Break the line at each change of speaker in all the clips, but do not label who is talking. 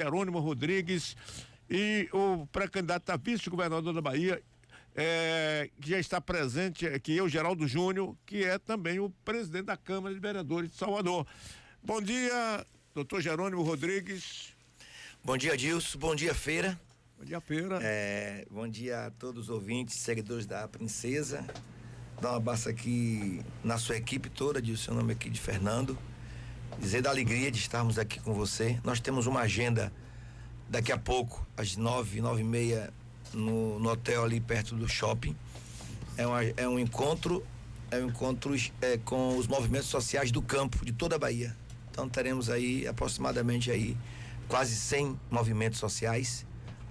Jerônimo Rodrigues e o pré-candidato a vice-governador da Bahia, que já está presente aqui, o Geraldo Júnior, que é também o presidente da Câmara de Vereadores de Salvador. Bom dia, doutor Jerônimo Rodrigues.
Bom dia, Dilson. Bom dia, Feira.
Bom dia, Feira.
Bom dia a todos os ouvintes, seguidores da Princesa. Dá um abraço aqui na sua equipe toda, Dilson, seu nome aqui de Fernando. Dizer da alegria de estarmos aqui com você. Nós temos uma agenda daqui a pouco, às 9h30, no hotel ali perto do shopping. É um encontro com os movimentos sociais do campo, de toda a Bahia. Então teremos aí aproximadamente aí quase 100 movimentos sociais,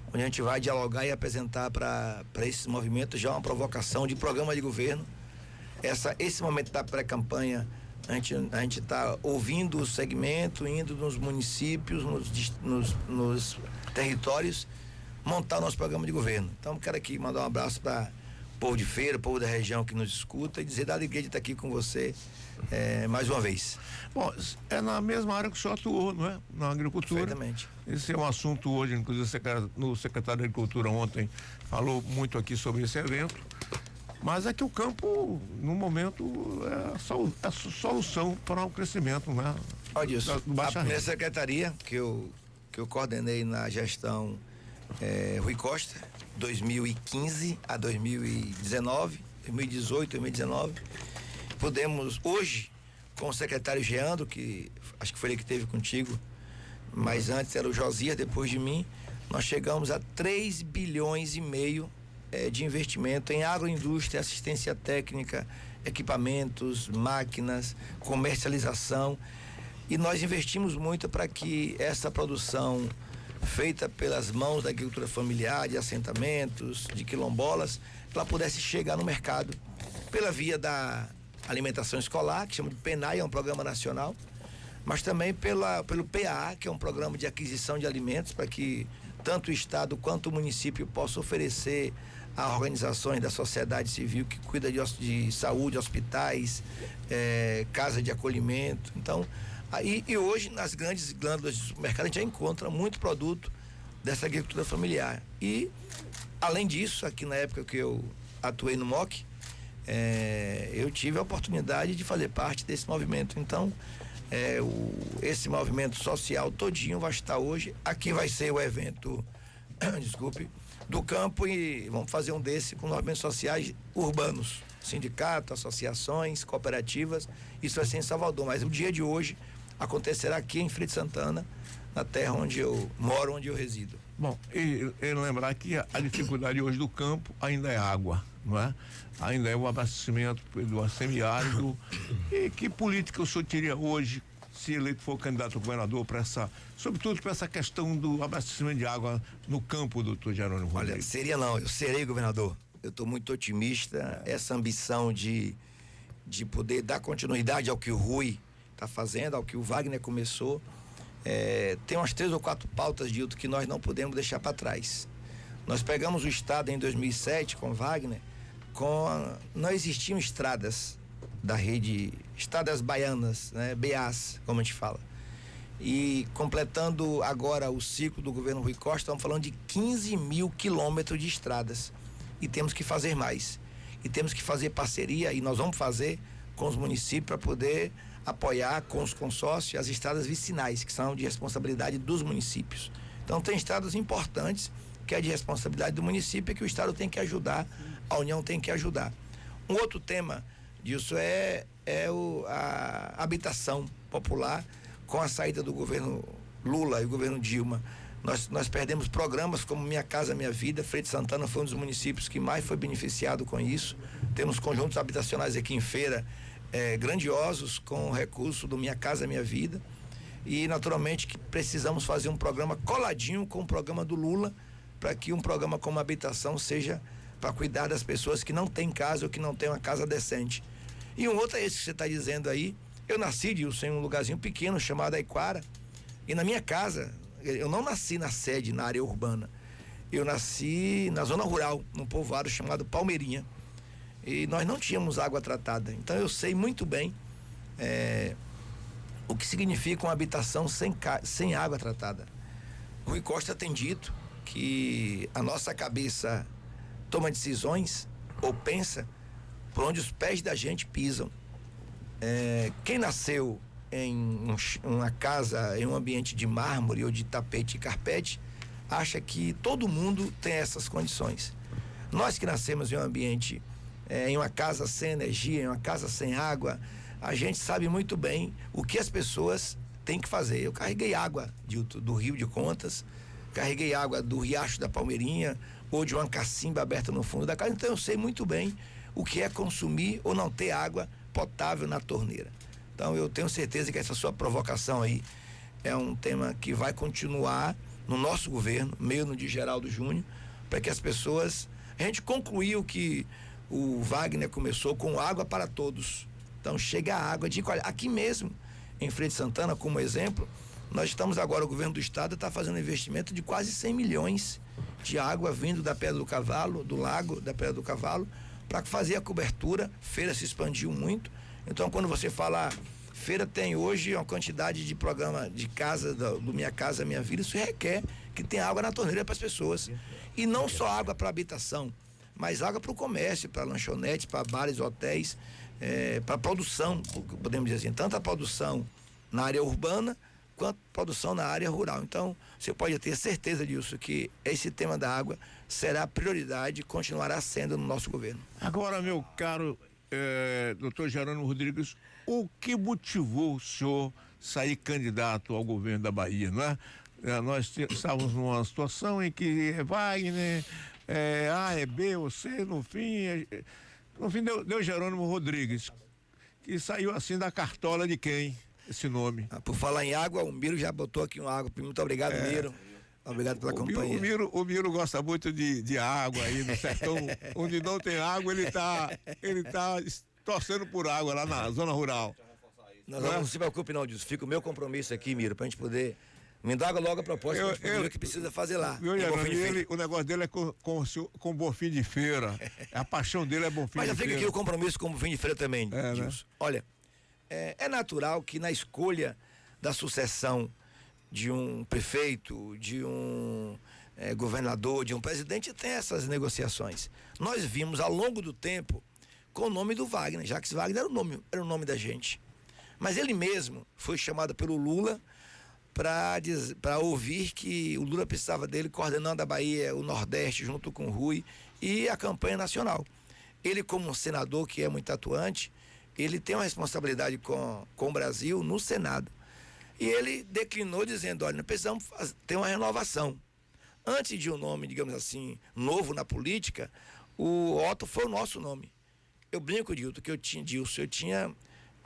onde a gente vai dialogar e apresentar para esses movimentos já uma provocação de programa de governo. Esse momento da pré-campanha, a gente está ouvindo o segmento, indo nos municípios, nos territórios, montar o nosso programa de governo. Então quero aqui mandar um abraço para o povo de Feira, o povo da região que nos escuta, e dizer da alegria de estar aqui com você mais uma vez.
Bom, é na mesma área que o senhor atuou, não é? Na agricultura.
Perfeitamente.
Esse é um assunto hoje, inclusive o secretário da Agricultura ontem falou muito aqui sobre esse evento, mas é que o campo, no momento, é a solução para o crescimento, né?
Olha isso, a primeira secretaria que eu coordenei na gestão Rui Costa, 2015 a 2019, 2018, 2019, pudemos hoje, com o secretário Geandro, que acho que foi ele que esteve contigo, mas antes era o Josias, depois de mim, nós chegamos a 3,5 bilhões de investimento em agroindústria, assistência técnica, equipamentos, máquinas, comercialização, e nós investimos muito para que essa produção feita pelas mãos da agricultura familiar, de assentamentos, de quilombolas, ela pudesse chegar no mercado pela via da alimentação escolar, que chama de PENAI, é um programa nacional, mas também pelo PA, que é um programa de aquisição de alimentos, para que tanto o Estado quanto o município possam oferecer a organizações da sociedade civil que cuida de saúde, hospitais, casa de acolhimento. Então, e hoje nas grandes glândulas de supermercado a gente já encontra muito produto dessa agricultura familiar. E, além disso, aqui na época que eu atuei no MOC, eu tive a oportunidade de fazer parte desse movimento. Então, esse movimento social todinho vai estar hoje. Aqui vai ser o evento, do campo, e vamos fazer um desse com movimentos sociais urbanos, sindicatos, associações, cooperativas. Isso vai ser em Salvador, mas o dia de hoje acontecerá aqui em Feira de Santana, na terra onde eu moro, onde eu resido.
Bom, e lembrar que a dificuldade hoje do campo ainda é água, não é? Ainda é o abastecimento do semiárido. E que política o senhor teria hoje, se eleito for candidato a governador, sobretudo para essa questão do abastecimento de água no campo, doutor Jerônimo Rodrigues?
Olha, eu serei governador. Eu estou muito otimista, essa ambição de poder dar continuidade ao que o Rui está fazendo, ao que o Wagner começou. Tem umas 3 ou 4 pautas, Dilton, que nós não podemos deixar para trás. Nós pegamos o estado em 2007 com Wagner, não existiam estradas da rede, estradas baianas, né, BAs, como a gente fala. E completando agora o ciclo do governo Rui Costa, estamos falando de 15 mil quilômetros de estradas. E temos que fazer mais. E temos que fazer parceria, e nós vamos fazer com os municípios para poder apoiar com os consórcios as estradas vicinais, que são de responsabilidade dos municípios. Então tem estradas importantes que é de responsabilidade do município e que o Estado tem que ajudar, a União tem que ajudar. Um outro tema disso é a habitação popular. Com a saída do governo Lula e o governo Dilma, nós perdemos programas como Minha Casa Minha Vida. Feira de Santana foi um dos municípios que mais foi beneficiado com isso. Temos conjuntos habitacionais aqui em Feira grandiosos, com recurso do Minha Casa Minha Vida, e naturalmente que precisamos fazer um programa coladinho com o programa do Lula, para que um programa como habitação seja para cuidar das pessoas que não têm casa ou que não têm uma casa decente. E um outro é esse que você está dizendo aí. Eu nasci, Dilson, em um lugarzinho pequeno chamado Aiquara, e na minha casa, eu não nasci na sede, na área urbana, eu nasci na zona rural, num povoado chamado Palmeirinha, e nós não tínhamos água tratada. Então eu sei muito bem o que significa uma habitação sem água tratada. Rui Costa tem dito que a nossa cabeça toma decisões ou pensa por onde os pés da gente pisam. Quem nasceu em uma casa, em um ambiente de mármore ou de tapete e carpete, acha que todo mundo tem essas condições. Nós que nascemos em um ambiente, em uma casa sem energia, em uma casa sem água, a gente sabe muito bem o que as pessoas têm que fazer. Eu carreguei água do Rio de Contas, carreguei água do Riacho da Palmeirinha ou de uma cacimba aberta no fundo da casa, então eu sei muito bem o que é consumir ou não ter água potável na torneira. Então eu tenho certeza que essa sua provocação aí é um tema que vai continuar no nosso governo, meio no de Geraldo Júnior, para que as pessoas... A gente concluiu que o Wagner começou com água para todos. Então chega a água de qualidade. Aqui mesmo, em Feira de Santana, como exemplo, nós estamos agora, o governo do estado está fazendo um investimento de quase 100 milhões de água vindo da Pedra do Cavalo, do lago da Pedra do Cavalo, para fazer a cobertura. Feira se expandiu muito. Então, quando você fala, Feira tem hoje uma quantidade de programa de casa, do Minha Casa Minha Vida, isso requer que tenha água na torneira para as pessoas. E não só água para habitação, mas água para o comércio, para lanchonetes, para bares, hotéis, para produção, podemos dizer assim, tanto a produção na área urbana quanto a produção na área rural. Então, você pode ter certeza disso, que esse tema da água será prioridade e continuará sendo no nosso governo.
Agora, meu caro doutor Jerônimo Rodrigues, o que motivou o senhor sair candidato ao governo da Bahia, não é? Nós estávamos numa situação em que Wagner, A, é B, ou C, no fim deu Jerônimo Rodrigues, que saiu assim da cartola de quem? Esse nome.
Por falar em água, o Miro já botou aqui uma água. Muito obrigado, Miro. Obrigado pela companhia.
O Miro gosta muito de água aí no sertão. Onde não tem água, ele tá torcendo por água lá na zona rural.
Não se preocupe não, disso. Fica o meu compromisso aqui, Miro, pra gente poder... Me dá logo a proposta que precisa fazer lá.
O negócio dele é com Bonfim de Feira. A paixão dele é Bonfim de Feira.
Mas já fica aqui o compromisso com Bonfim de Feira também, Dilson. Né? Olha, é natural que na escolha da sucessão de um prefeito, de um governador, de um presidente, tem essas negociações. Nós vimos ao longo do tempo com o nome do Wagner, Jacques Wagner era o nome da gente. Mas ele mesmo foi chamado pelo Lula para ouvir que o Lula precisava dele coordenando a Bahia, o Nordeste, junto com o Rui e a campanha nacional. Ele, como um senador que é muito atuante, ele tem uma responsabilidade com o Brasil no Senado. E ele declinou dizendo, olha, nós precisamos ter uma renovação. Antes de um nome, digamos assim, novo na política, o Otto foi o nosso nome. Eu brinco, Dilson, que eu tinha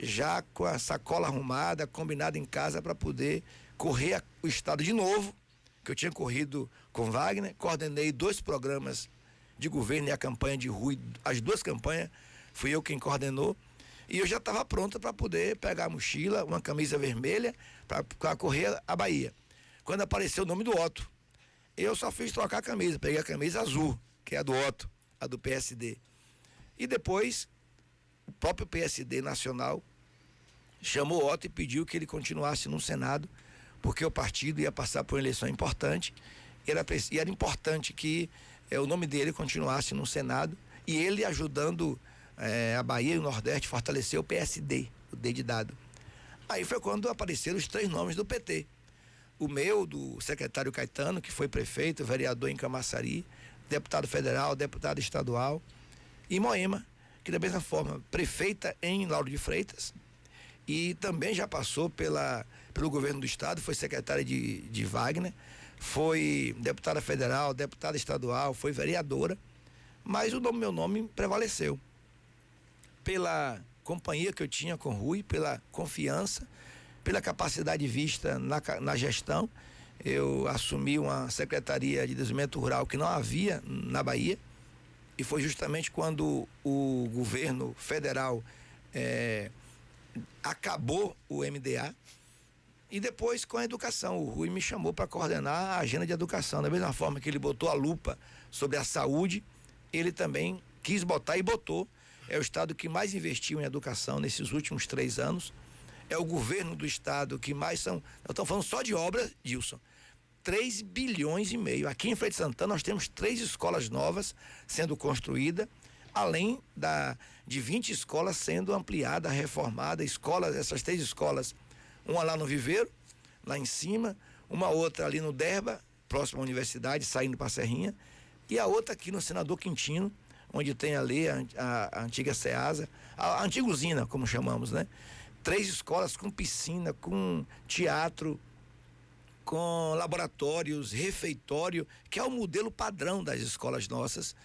já com a sacola arrumada, combinado em casa para poder correr o estado de novo, que eu tinha corrido com Wagner, coordenei 2 programas de governo e a campanha de Rui, as 2 campanhas, fui eu quem coordenou, e eu já estava pronta para poder pegar a mochila, uma camisa vermelha, para correr a Bahia. Quando apareceu o nome do Otto, eu só fiz trocar a camisa, peguei a camisa azul, que é a do Otto, a do PSD. E depois, o próprio PSD nacional chamou o Otto e pediu que ele continuasse no Senado, porque o partido ia passar por uma eleição importante, e era importante que o nome dele continuasse no Senado, e ele ajudando a Bahia e o Nordeste fortalecer o PSD, o D de dado. Aí foi quando apareceram os 3 nomes do PT. O meu, do secretário Caetano, que foi prefeito, vereador em Camaçari, deputado federal, deputado estadual, e Moema, que da mesma forma, prefeita em Lauro de Freitas, e também já passou pelo governo do estado, foi secretária de Wagner, foi deputada federal, deputada estadual, foi vereadora, mas meu nome prevaleceu. Pela companhia que eu tinha com o Rui, pela confiança, pela capacidade vista na gestão, eu assumi uma secretaria de desenvolvimento rural que não havia na Bahia, e foi justamente quando o governo federal acabou o MDA, e depois com a educação. O Rui me chamou para coordenar a agenda de educação. Da mesma forma que ele botou a lupa sobre a saúde, ele também quis botar e botou. É o estado que mais investiu em educação nesses últimos 3 anos. É o governo do estado que mais nós estamos falando só de obras, Dilson. 3 bilhões e meio. Aqui em Feira de Santana nós temos 3 escolas novas sendo construídas, além de 20 escolas sendo ampliada, reformada, essas 3 escolas, uma lá no Viveiro, lá em cima, uma outra ali no Derba, próximo à universidade, saindo para a Serrinha, e a outra aqui no Senador Quintino, onde tem ali a antiga Ceasa, a antiga usina, como chamamos, né? 3 escolas com piscina, com teatro, com laboratórios, refeitório, que é o modelo padrão das escolas nossas,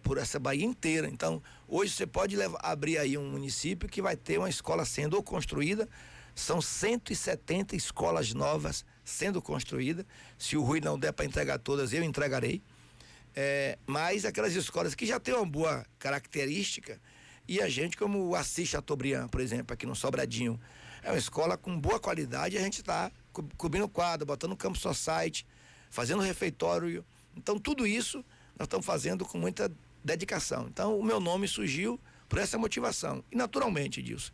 por essa Bahia inteira. Então, hoje você pode abrir aí um município que vai ter uma escola sendo ou construída, são 170 escolas novas sendo construídas. Se o Rui não der para entregar todas, eu entregarei. Mas aquelas escolas que já têm uma boa característica, e a gente, como o Assis Chateaubriand, por exemplo, aqui no Sobradinho, é uma escola com boa qualidade, a gente está cobrindo quadro, botando campo society, fazendo refeitório. Então, tudo isso nós estamos fazendo com muita dedicação. Então, o meu nome surgiu por essa motivação. E, naturalmente, Edilson,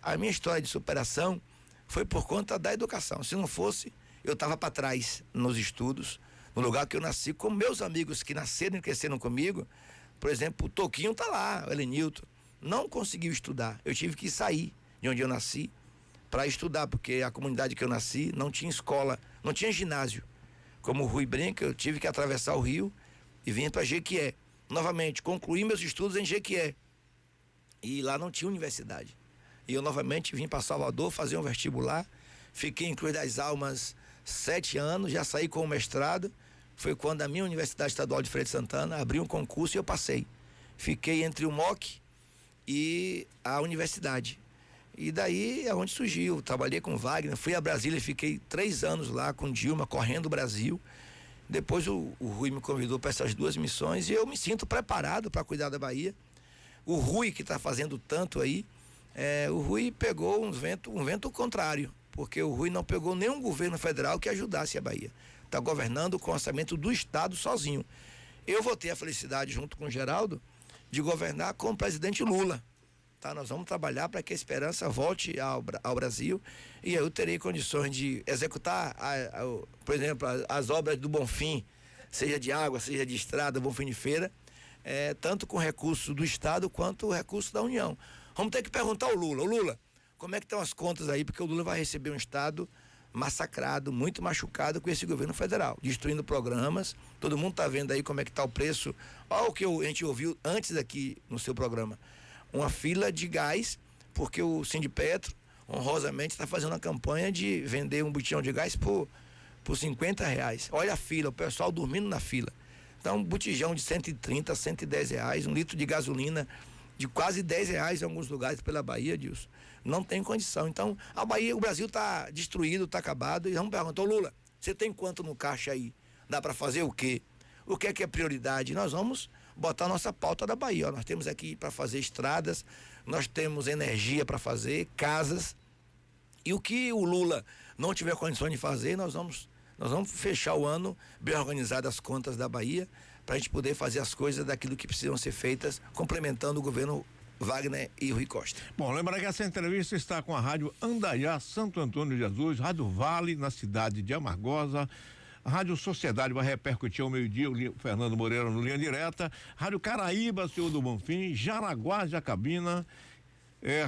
a minha história de superação foi por conta da educação. Se não fosse, eu estava para trás nos estudos, no lugar que eu nasci, com meus amigos que nasceram e cresceram comigo. Por exemplo, o Toquinho está lá, o Elenilton, não conseguiu estudar. Eu tive que sair de onde eu nasci para estudar, porque a comunidade que eu nasci não tinha escola, não tinha ginásio. Como o Rui brinca, eu tive que atravessar o rio e vim para Jequié. Novamente, concluí meus estudos em Jequié. E lá não tinha universidade. E eu novamente vim para Salvador fazer um vestibular. Fiquei em Cruz das Almas 7 anos, já saí com o mestrado. Foi quando a minha Universidade Estadual de Feira de Santana abriu um concurso e eu passei. Fiquei entre o MOC e a universidade. E daí é onde surgiu. Trabalhei com Wagner, fui a Brasília, fiquei 3 anos lá com Dilma, correndo o Brasil. Depois o Rui me convidou para essas 2 missões e eu me sinto preparado para cuidar da Bahia. O Rui, que está fazendo tanto aí, o Rui pegou um vento contrário, porque o Rui não pegou nenhum governo federal que ajudasse a Bahia. Está governando com o orçamento do Estado sozinho. Eu vou ter a felicidade, junto com o Geraldo, de governar com o presidente Lula. Tá? Nós vamos trabalhar para que a esperança volte ao Brasil e eu terei condições de executar, por exemplo, as obras do Bonfim, seja de água, seja de estrada, Bonfim de Feira, tanto com recurso do Estado quanto o recurso da União. Vamos ter que perguntar ao Lula. Lula, como é que estão as contas aí? Porque o Lula vai receber um Estado massacrado, muito machucado com esse governo federal, destruindo programas. Todo mundo está vendo aí como é que está o preço. Olha o que a gente ouviu antes aqui no seu programa. Uma fila de gás, porque o Sindipetro, honrosamente, está fazendo uma campanha de vender um botijão de gás por R$50. Olha a fila, o pessoal dormindo na fila. Então, um botijão de 130, R$110, 1 litro de gasolina de quase R$10 em alguns lugares pela Bahia, Dilson. Não tem condição. Então, a Bahia, o Brasil está destruído, está acabado. E vamos perguntar, Lula, você tem quanto no caixa aí? Dá para fazer o quê? O que é prioridade? Nós vamos botar a nossa pauta da Bahia. Ó. Nós temos aqui para fazer estradas, nós temos energia para fazer, casas. E o que o Lula não tiver condições de fazer, nós vamos fechar o ano bem organizado as contas da Bahia, para a gente poder fazer as coisas daquilo que precisam ser feitas, complementando o governo Wagner e Rui Costa.
Bom, lembrar que essa entrevista está com a Rádio Andaiá, Santo Antônio de Jesus, Rádio Vale, na cidade de Amargosa, a Rádio Sociedade vai repercutir ao meio-dia, o Fernando Moreira no Linha Direta, Rádio Caraíba, Senhor do Bonfim, Jaraguá, Jacabina,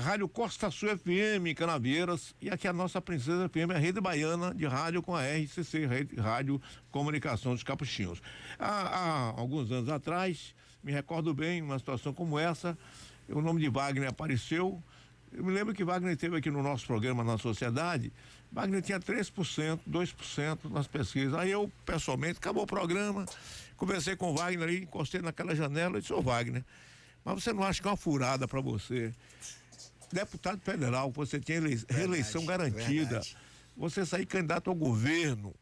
Rádio Costa Sul FM, Canavieiras, e aqui a nossa Princesa FM, a Rede Baiana de Rádio com a RCC, Rádio Comunicação dos Capuchinhos. Há alguns anos atrás, me recordo bem, uma situação como essa, o nome de Wagner apareceu. Eu me lembro que Wagner esteve aqui no nosso programa na Sociedade. Wagner tinha 3%, 2% nas pesquisas. Aí eu, pessoalmente, acabou o programa, conversei com o Wagner aí, encostei naquela janela e disse: ô Wagner, mas você não acha que é uma furada para você? Deputado federal, você tinha reeleição garantida, verdade. Você sair candidato ao governo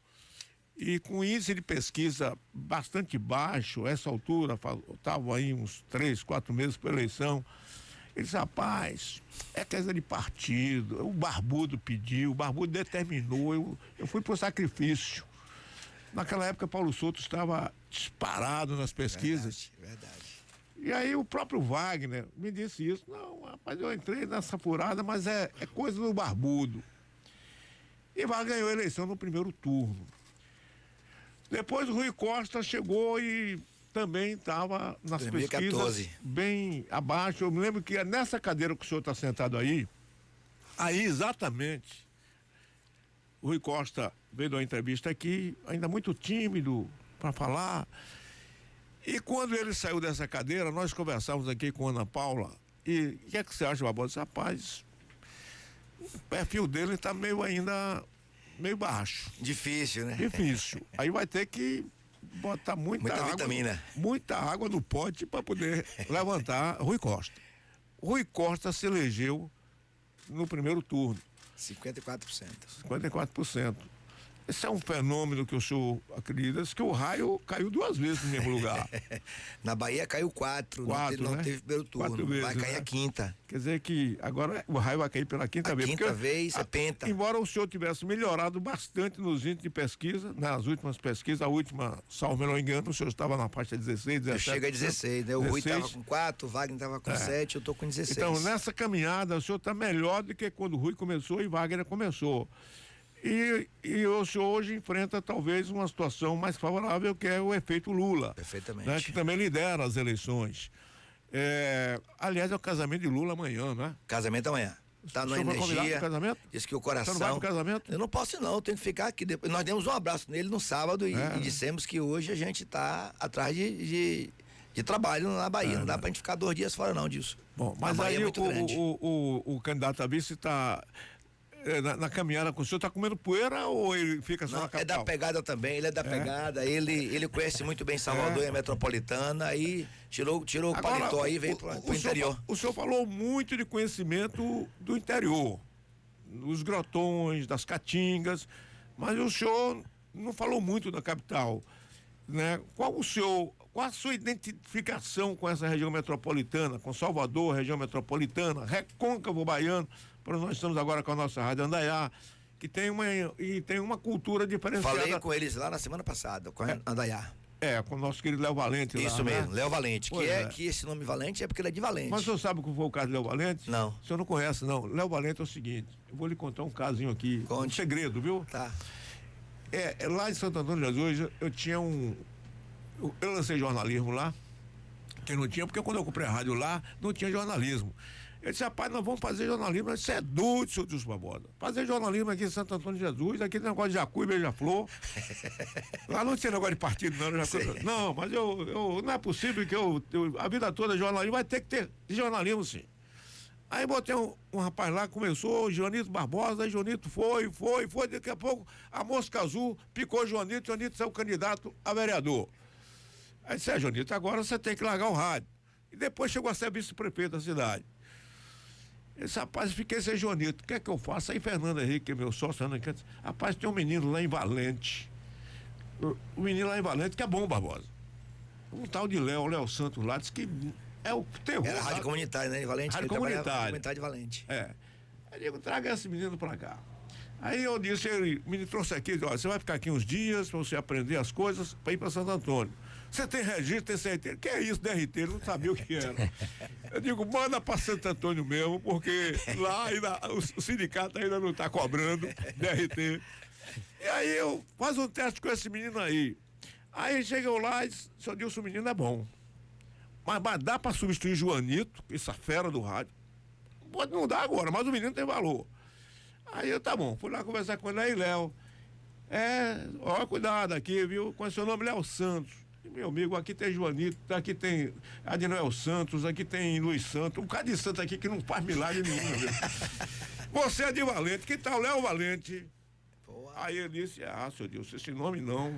e com índice de pesquisa bastante baixo, essa altura, estava aí uns 3, 4 meses para eleição. Ele disse: rapaz, é coisa de partido, o Barbudo pediu, o Barbudo determinou, eu fui pro sacrifício. Naquela época, Paulo Souto estava disparado nas pesquisas. Verdade. E aí o próprio Wagner me disse isso: não, rapaz, eu entrei nessa furada, mas é coisa do Barbudo. E Wagner ganhou a eleição no primeiro turno. Depois o Rui Costa chegou e também estava nas
2014.
pesquisas bem abaixo. Eu me lembro que é nessa cadeira que o senhor está sentado aí exatamente, o Rui Costa veio dar uma entrevista aqui, ainda muito tímido para falar. E quando ele saiu dessa cadeira, nós conversávamos aqui com a Ana Paula. E o que é que você acha, Barbosa? Rapaz, o perfil dele está meio baixo.
Difícil, né?
Difícil. Aí vai ter que botar muita água,
vitamina.
Muita água no pote para poder levantar Rui Costa. Rui Costa se elegeu no primeiro turno.
54%.
54%. Esse é um fenômeno que o senhor acredita, que o raio caiu 2 vezes no mesmo lugar.
Na Bahia caiu 4, não teve primeiro turno.
4 vezes,
vai cair a quinta.
Quer dizer que agora o raio vai cair pela quinta vez.
Quinta vez, é penta.
Embora o senhor tivesse melhorado bastante nos índices de pesquisa, nas últimas pesquisas, a última, salvo não engano, o senhor estava na faixa 16, 17.
Eu chego a 16, né? O Rui estava com 4, o Wagner estava com 7, eu estou com 16.
Então, nessa caminhada, o senhor está melhor do que quando o Rui começou e Wagner começou. E o senhor hoje enfrenta talvez uma situação mais favorável, que é o efeito Lula.
Perfeitamente.
Né, que também lidera as eleições. Aliás, é o casamento de Lula amanhã, né?
Casamento amanhã. Tá na
energia. Casamento?
Diz que o coração.
Você não vai pro casamento?
Eu não posso ir, não, eu tenho que ficar aqui. Nós demos um abraço nele no sábado e dissemos que hoje a gente está atrás de trabalho na Bahia. Não dá pra gente ficar 2 dias fora, não, disso.
Bom, mas aí o candidato a vice está. Na caminhada com o senhor, está comendo poeira ou ele fica só na capital?
É da pegada também, ele é da pegada, ele conhece muito bem Salvador e a metropolitana, aí tirou o paletó aí e veio pro interior.
O senhor falou muito de conhecimento do interior, dos grotões, das caatingas, mas o senhor não falou muito da capital, né? Qual a sua identificação com essa região metropolitana, com Salvador, região metropolitana, Recôncavo Baiano? Nós estamos agora com a nossa Rádio Andaiá, que tem uma cultura diferenciada.
Falei com eles lá na semana passada, com a Andaiá.
Com o nosso querido Léo Valente.
Isso
lá,
mesmo,
né?
Léo Valente, que esse nome Valente é porque ele é de Valente.
Mas o senhor sabe como foi o caso de Léo Valente?
Não.
O senhor não conhece, não. Léo Valente é o seguinte, eu vou lhe contar um casinho aqui,
Conte.
Um segredo, viu?
Tá.
Lá em Santo Antônio de Jesus, eu tinha eu lancei jornalismo lá, que não tinha, porque quando eu comprei a rádio lá, não tinha jornalismo. Eu disse, rapaz, nós vamos fazer jornalismo. Você é doido, senhor Dilson Barbosa. Fazer jornalismo aqui em Santo Antônio de Jesus, aquele negócio de Jacu e Beija-Flor. Lá não tinha negócio de partido, não. Não, mas não é possível que a vida toda jornalismo, vai ter que ter jornalismo, sim. Aí botei um rapaz lá, começou, Joanito Barbosa, aí Joanito foi, daqui a pouco a mosca azul picou Joanito saiu candidato a vereador. Aí disse, Joanito, agora você tem que largar o rádio. E depois chegou a ser vice-prefeito da cidade. Esse rapaz, fiquei sem Joanito, o que é que eu faço? Aí Fernando Henrique, que é meu sócio, rapaz, tem um menino lá em Valente. O menino lá em Valente, que é bom, Barbosa. Um tal de Léo Santos lá, disse que é o terror.
Era a rádio comunitária, né, em Valente?
Rádio comunitária
De Valente.
Eu digo, traga esse menino pra cá. Aí eu disse, ele me trouxe aqui, olha, você vai ficar aqui uns dias pra você aprender as coisas pra ir pra Santo Antônio. Você tem registro, tem CRT? Que é isso, DRT? Eu não sabia o que era. Eu digo, manda pra Santo Antônio mesmo, porque lá ainda, o sindicato ainda não tá cobrando DRT. E aí eu faço um teste com esse menino aí. Aí chegou lá e disse, seu Dilson, o menino é bom. Mas dá pra substituir Joanito, essa fera do rádio? Pode não dar agora, mas o menino tem valor. Aí eu, tá bom, fui lá conversar com ele, aí Léo. Cuidado aqui, viu? Com seu nome, Léo Santos. Meu amigo, aqui tem Joanito, aqui tem Adinoel Santos, aqui tem Luiz Santos, um cara de santo aqui que não faz milagre nenhum, viu? Você é de Valente, que tal Léo Valente? Aí ele disse, seu Deus, esse nome não.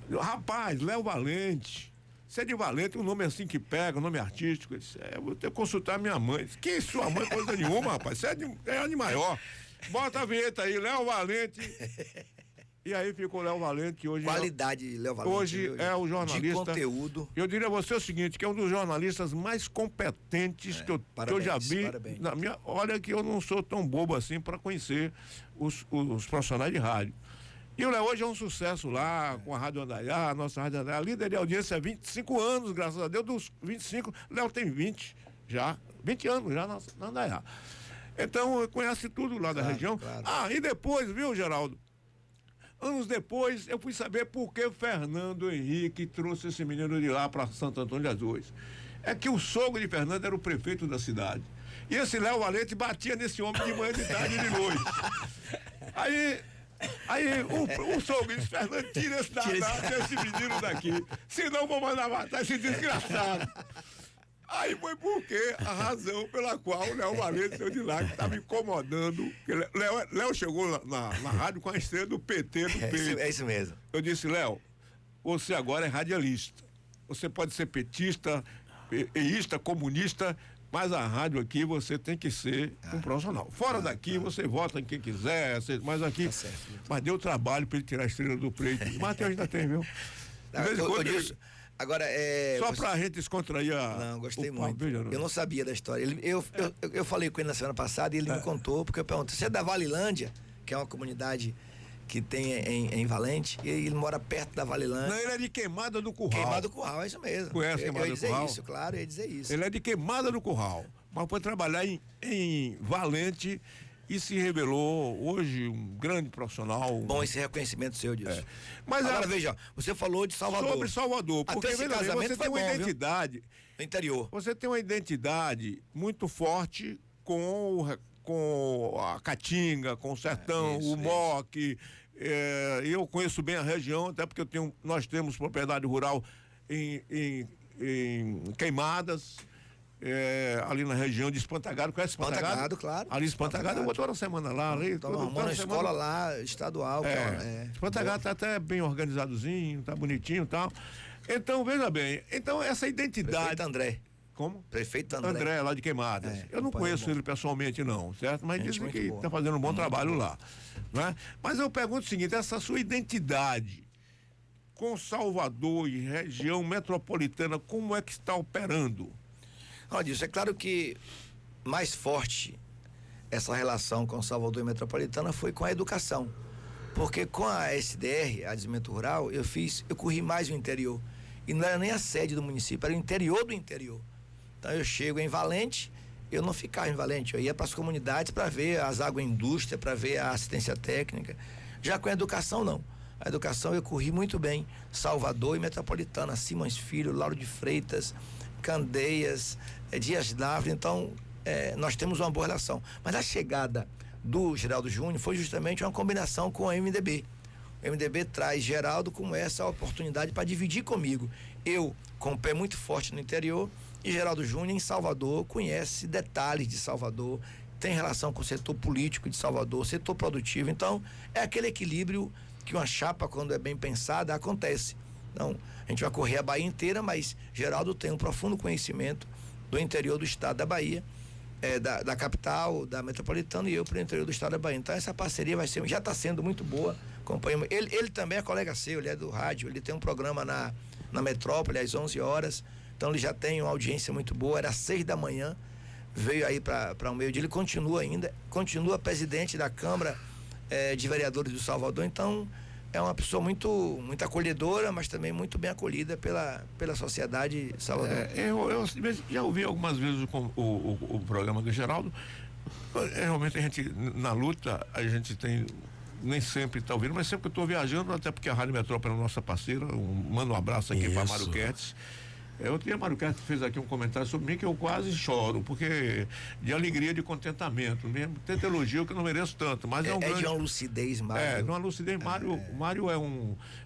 Rapaz, Léo Valente. Você é de Valente, um nome assim que pega, um nome artístico. Eu disse, vou ter que consultar minha mãe. Disse, que sua mãe, coisa nenhuma, rapaz. Você é de maior. Bota a vinheta aí, Léo Valente. E aí ficou Léo Valente hoje.
Qualidade, Léo Valente.
Hoje é o jornalista.
De conteúdo.
Eu diria a você o seguinte, que é um dos jornalistas mais competentes que eu já vi. Olha que eu não sou tão bobo assim para conhecer os profissionais de rádio. E o Léo hoje é um sucesso lá, com a Rádio Andaiá, a nossa Rádio Andaiá, líder de audiência há 25 anos, graças a Deus, dos 25, Léo tem 20 anos já na Andaiá. Então, conhece tudo lá da região.
Claro.
Ah, e depois, viu, Geraldo? Anos depois, eu fui saber por que o Fernando Henrique trouxe esse menino de lá para Santo Antônio de Azuis. É que o sogro de Fernando era o prefeito da cidade. E esse Léo Valente batia nesse homem de manhã, de tarde e de noite. Aí o sogro disse: Fernando, tira esse menino daqui, senão vou mandar matar esse desgraçado. Aí foi porque a razão pela qual o Léo Valente saiu de lá, que estava incomodando. Léo chegou na rádio com a estrela do PT no peito.
É isso mesmo.
Eu disse: Léo, você agora é radialista. Você pode ser petista, peísta, comunista, mas a rádio aqui você tem que ser um profissional. Fora daqui você vota em quem quiser, mas aqui. Tá certo. Mas deu trabalho para ele tirar a estrela do peito. Mas ainda tem, viu? De vez em quando.
Agora,
só pra gente descontrair
Não, gostei muito. Eu não sabia da história. Eu falei com ele na semana passada e ele me contou, porque eu perguntei: você é da Valilândia, que é uma comunidade que tem em Valente, e ele mora perto da Valilândia.
Não, ele é de Queimada do Curral.
Queimada do Curral, é isso mesmo.
Conhece Queimada do Curral?
Eu ia dizer isso, claro, eu ia dizer isso.
Ele é de Queimada do Curral, mas foi trabalhar em Valente e se revelou hoje um grande profissional.
Bom esse reconhecimento seu disso.
Mas
agora veja, você falou de Salvador.
Sobre Salvador, porque
esse casamento
você tem uma identidade
no interior.
Você tem uma identidade muito forte com a Caatinga, com o Sertão, o Moque. Eu conheço bem a região, até porque nós temos propriedade rural em Queimadas. Ali na região de Espantagado, conhece
Espantagado? Claro.
Ali Espantagado, eu vou toda semana lá.
Uma escola lá, estadual.
Espantagado tá até bem organizadozinho, tá bonitinho e tal. Então, veja bem, essa identidade...
Prefeito André.
Como?
Prefeito André.
André, lá de Queimadas. Eu não conheço ele pessoalmente não, certo? Mas dizem que está fazendo um bom trabalho lá. Não é? Mas eu pergunto o seguinte, essa sua identidade com Salvador e região metropolitana, como é que está operando?
Olha, isso é claro que mais forte essa relação com Salvador e Metropolitana foi com a educação, porque com a SDR, a Desenvolvimento Rural, eu corri mais o interior, e não era nem a sede do município, era o interior do interior. Então eu chego em Valente, eu não ficava em Valente, eu ia para as comunidades para ver as agroindústrias, para ver a assistência técnica. Já com a educação, não. A educação eu corri muito bem, Salvador e Metropolitana, Simões Filho, Lauro de Freitas, Candeias, Dias D'Ávila. Então nós temos uma boa relação. Mas a chegada do Geraldo Júnior foi justamente uma combinação com o MDB. O MDB traz Geraldo como essa oportunidade para dividir comigo. Eu, com o pé muito forte no interior, e Geraldo Júnior em Salvador, conhece detalhes de Salvador, tem relação com o setor político de Salvador, setor produtivo. Então, é aquele equilíbrio que uma chapa, quando é bem pensada, acontece. Então, a gente vai correr a Bahia inteira, mas Geraldo tem um profundo conhecimento do interior do estado da Bahia, da capital, da metropolitana, e eu para o interior do estado da Bahia. Então, essa parceria já está sendo muito boa. Ele também é colega seu, ele é do rádio, ele tem um programa na metrópole às 11 horas. Então, ele já tem uma audiência muito boa. Era às 6 da manhã, veio aí para o meio-dia. Ele continua presidente da Câmara de Vereadores do Salvador. Então, é uma pessoa muito acolhedora, mas também muito bem acolhida pela sociedade salvadorenha.
Eu já ouvi algumas vezes o programa do Geraldo. Realmente a gente, na luta, a gente tem, nem sempre está ouvindo, mas sempre que eu estou viajando, até porque a Rádio Metrópole é nossa parceira, mando um abraço aqui para Mário Kertz. Outro dia Mário Kertz fez aqui um comentário sobre mim que eu quase choro, porque de alegria, de contentamento mesmo. Tenta elogio que eu não mereço tanto, mas é um grande...
de uma lucidez, Mário.
De uma lucidez. Mário é